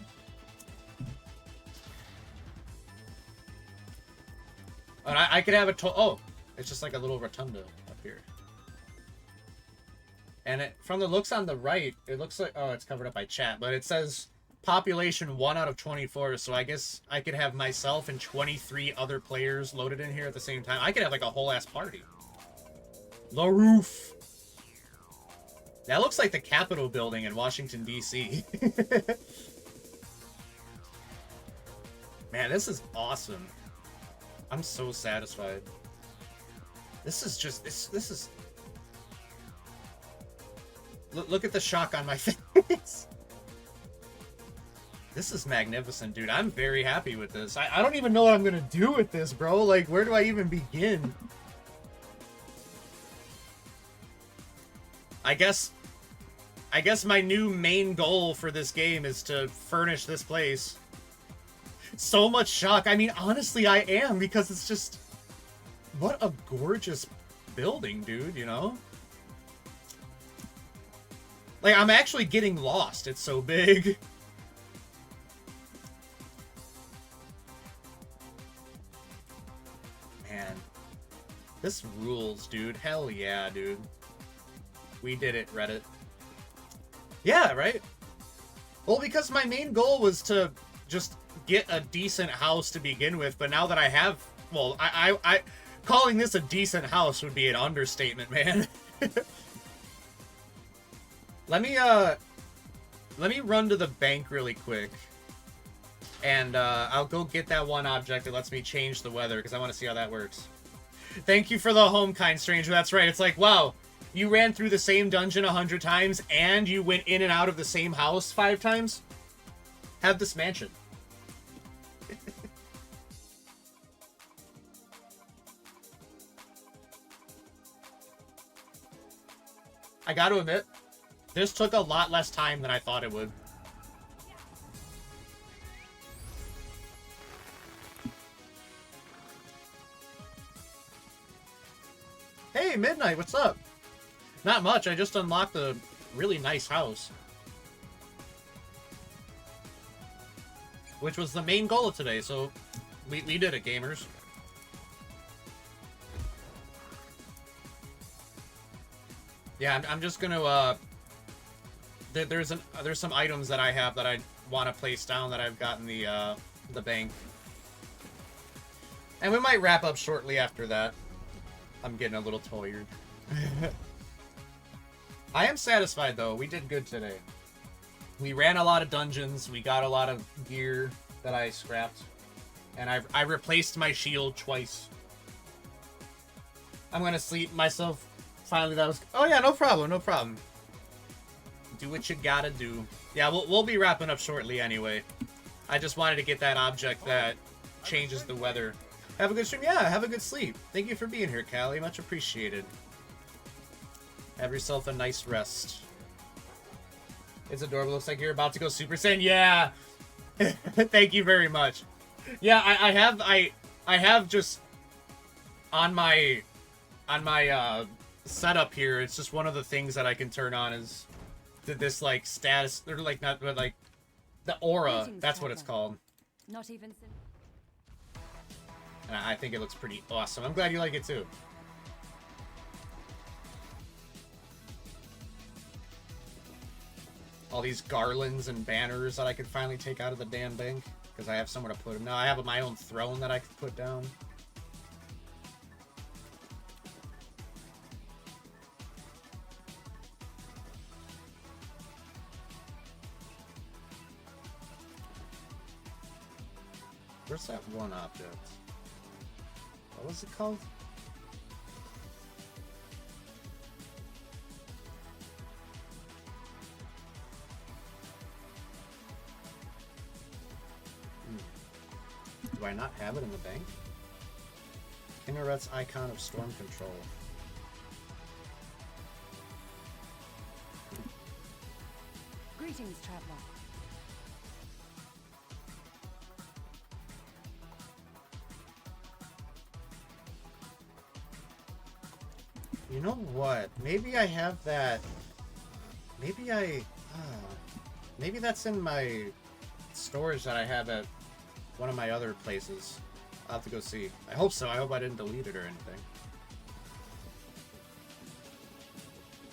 And I could have a oh, it's just like a little rotunda up here. And from the looks on the right, it looks like, oh, it's covered up by chat, but it says population 1 out of 24, so I guess I could have myself and 23 other players loaded in here at the same time. I could have like a whole ass party. The roof. That looks like the Capitol building in Washington, D.C. Man, this is awesome. I'm so satisfied. This is just, this is... Look at the shock on my face. This is magnificent, dude. I'm very happy with this. I don't even know what I'm gonna do with this, bro. Like, where do I even begin? I guess my new main goal for this game is to furnish this place. So much shock. I mean, honestly, I am, because it's just... What a gorgeous building, dude, you know? Like, I'm actually getting lost. It's so big. Man. This rules, dude. Hell yeah, dude. We did it, Reddit. Yeah, right? Well, because my main goal was to just get a decent house to begin with, but now that I have... Well, I calling this a decent house would be an understatement, man. Let me run to the bank really quick. And, I'll go get that one object that lets me change the weather, because I want to see how that works. Thank you for the home, kind stranger. That's right. It's like, wow, you ran through the same dungeon 100 times, and you went in and out of the same house 5 times? Have this mansion. I gotta admit, this took a lot less time than I thought it would. Hey, Midnight, what's up? Not much, I just unlocked a really nice house. Which was the main goal of today, so we did it, gamers. Yeah, I'm just gonna, there's some items that I have that I want to place down that I've got in the bank. And we might wrap up shortly after that. I'm getting a little tired. I am satisfied, though. We did good today. We ran a lot of dungeons. We got a lot of gear that I scrapped. And I replaced my shield twice. I'm gonna sleep myself. Finally, that was... Oh, yeah, no problem, no problem. Do what you gotta do. Yeah, we'll be wrapping up shortly anyway. I just wanted to get that object that changes the weather. Have a good stream. Yeah, have a good sleep. Thank you for being here, Callie. Much appreciated. Have yourself a nice rest. It's adorable. Looks like you're about to go Super Saiyan. Yeah. Thank you very much. Yeah, I have just on my setup here. It's just one of the things that I can turn on is this like status. They're like not, but like the aura. That's what it's called. Not even. And I think it looks pretty awesome. I'm glad you like it too. All these garlands and banners that I could finally take out of the damn bank. Because I have somewhere to put them. Now I have my own throne that I could put down. Where's that one object? What was it called? Do I not have it in the bank? Kingaret's Icon of Storm Control. Greetings, traveler. You know what? Maybe I have that. Maybe maybe that's in my storage that I have at one of my other places. I'll have to go see. I hope so. I hope I didn't delete it or anything.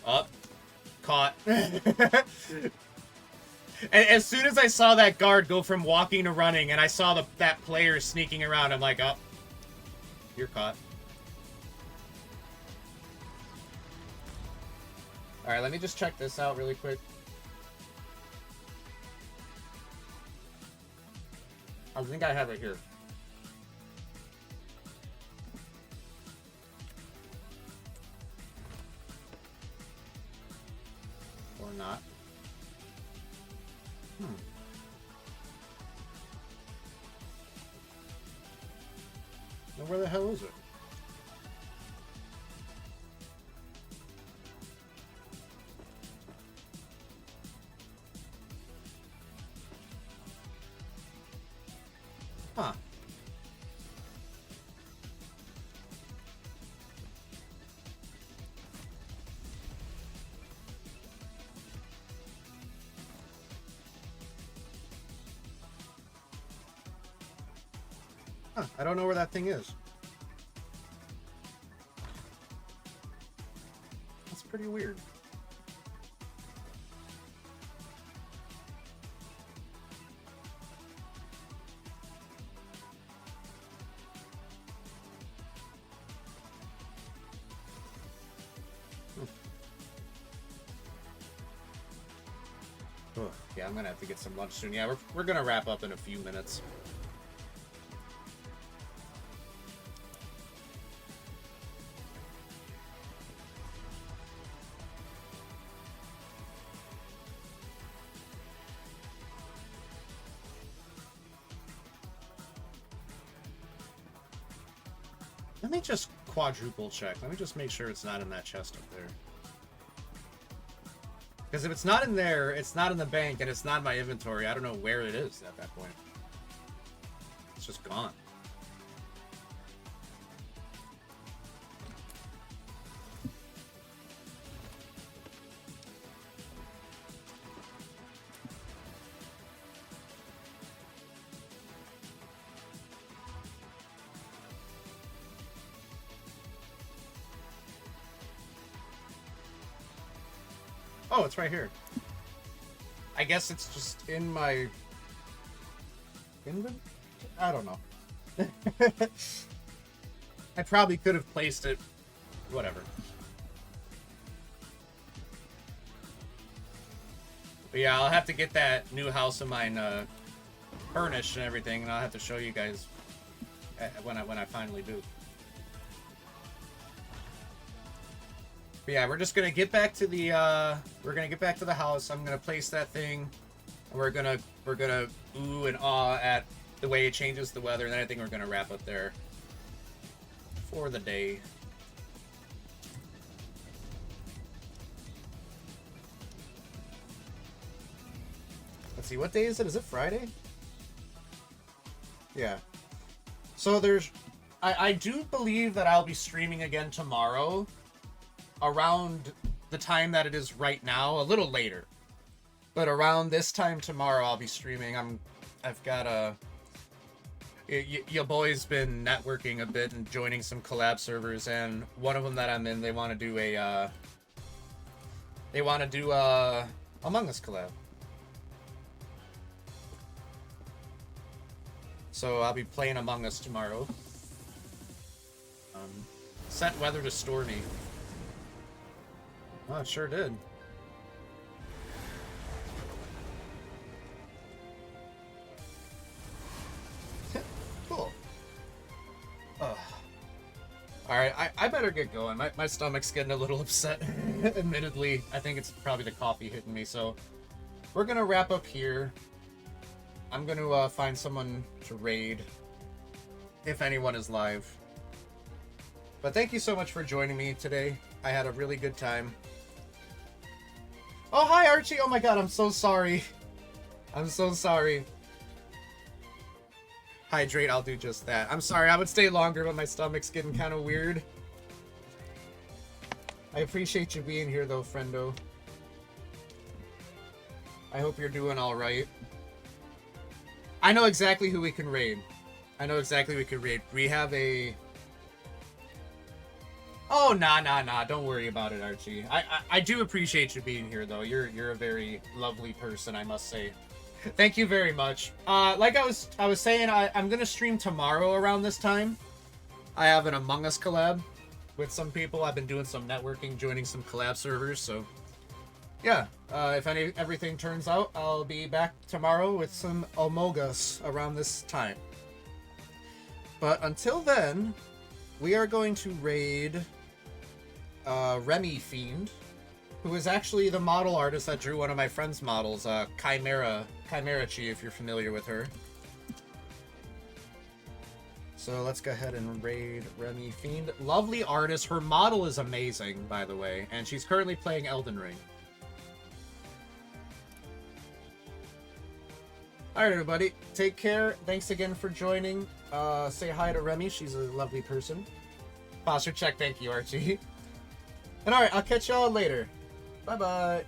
Up. Caught. And as soon as I saw that guard go from walking to running, and I saw that player sneaking around, I'm like, oh, you're caught. Alright, let me just check this out really quick. I think I have it here. Or not. Now where the hell is it? Huh. Huh, I don't know where that thing is. That's pretty weird. Ugh, yeah, I'm gonna have to get some lunch soon. Yeah, we're gonna wrap up in a few minutes. Let me just quadruple check. Let me just make sure it's not in that chest up there. Because if it's not in there, it's not in the bank, and it's not in my inventory, I don't know where it is at that point. It's just gone. Oh, it's right here. I guess it's just in my inventory? I don't know. I probably could have placed it. Whatever. But yeah, I'll have to get that new house of mine furnished and everything, and I'll have to show you guys when I finally do. But yeah, we're just gonna get back to the house. I'm gonna place that thing, and we're gonna ooh and awe at the way it changes the weather, and then I think we're gonna wrap up there for the day. Let's see, what day is it? Is it Friday? Yeah. So I do believe that I'll be streaming again tomorrow, around the time that it is right now, a little later, but around this time tomorrow I'll be streaming. I've got your boy's been networking a bit and joining some collab servers, and one of them that I'm in, they want to do Among Us collab. So I'll be playing Among Us tomorrow. Set weather to stormy. Oh, it sure did. Cool. Alright, I better get going. My stomach's getting a little upset, admittedly. I think it's probably the coffee hitting me, so we're gonna wrap up here. I'm gonna find someone to raid, if anyone is live. But thank you so much for joining me today. I had a really good time. Oh, hi, Archie. Oh my god, I'm so sorry. I'm so sorry. Hydrate, I'll do just that. I'm sorry, I would stay longer, but my stomach's getting kind of weird. I appreciate you being here, though, friendo. I hope you're doing alright. I know exactly who we can raid. I know exactly who we can raid. We have a... Oh, nah. Don't worry about it, Archie. I do appreciate you being here, though. You're a very lovely person, I must say. Thank you very much. Like I was saying, I'm gonna stream tomorrow around this time. I have an Among Us collab with some people. I've been doing some networking, joining some collab servers, so yeah. If everything turns out, I'll be back tomorrow with some Among Us around this time. But until then, we are going to raid Remy Fiend, who is actually the model artist that drew one of my friend's models, Chimera Chi, if you're familiar with her. So let's go ahead and raid Remy Fiend. Lovely artist. Her model is amazing, by the way, and she's currently playing Elden Ring. Alright, everybody. Take care. Thanks again for joining. Say hi to Remy. She's a lovely person. Posture check. Thank you, Archie. And alright, I'll catch y'all later. Bye-bye.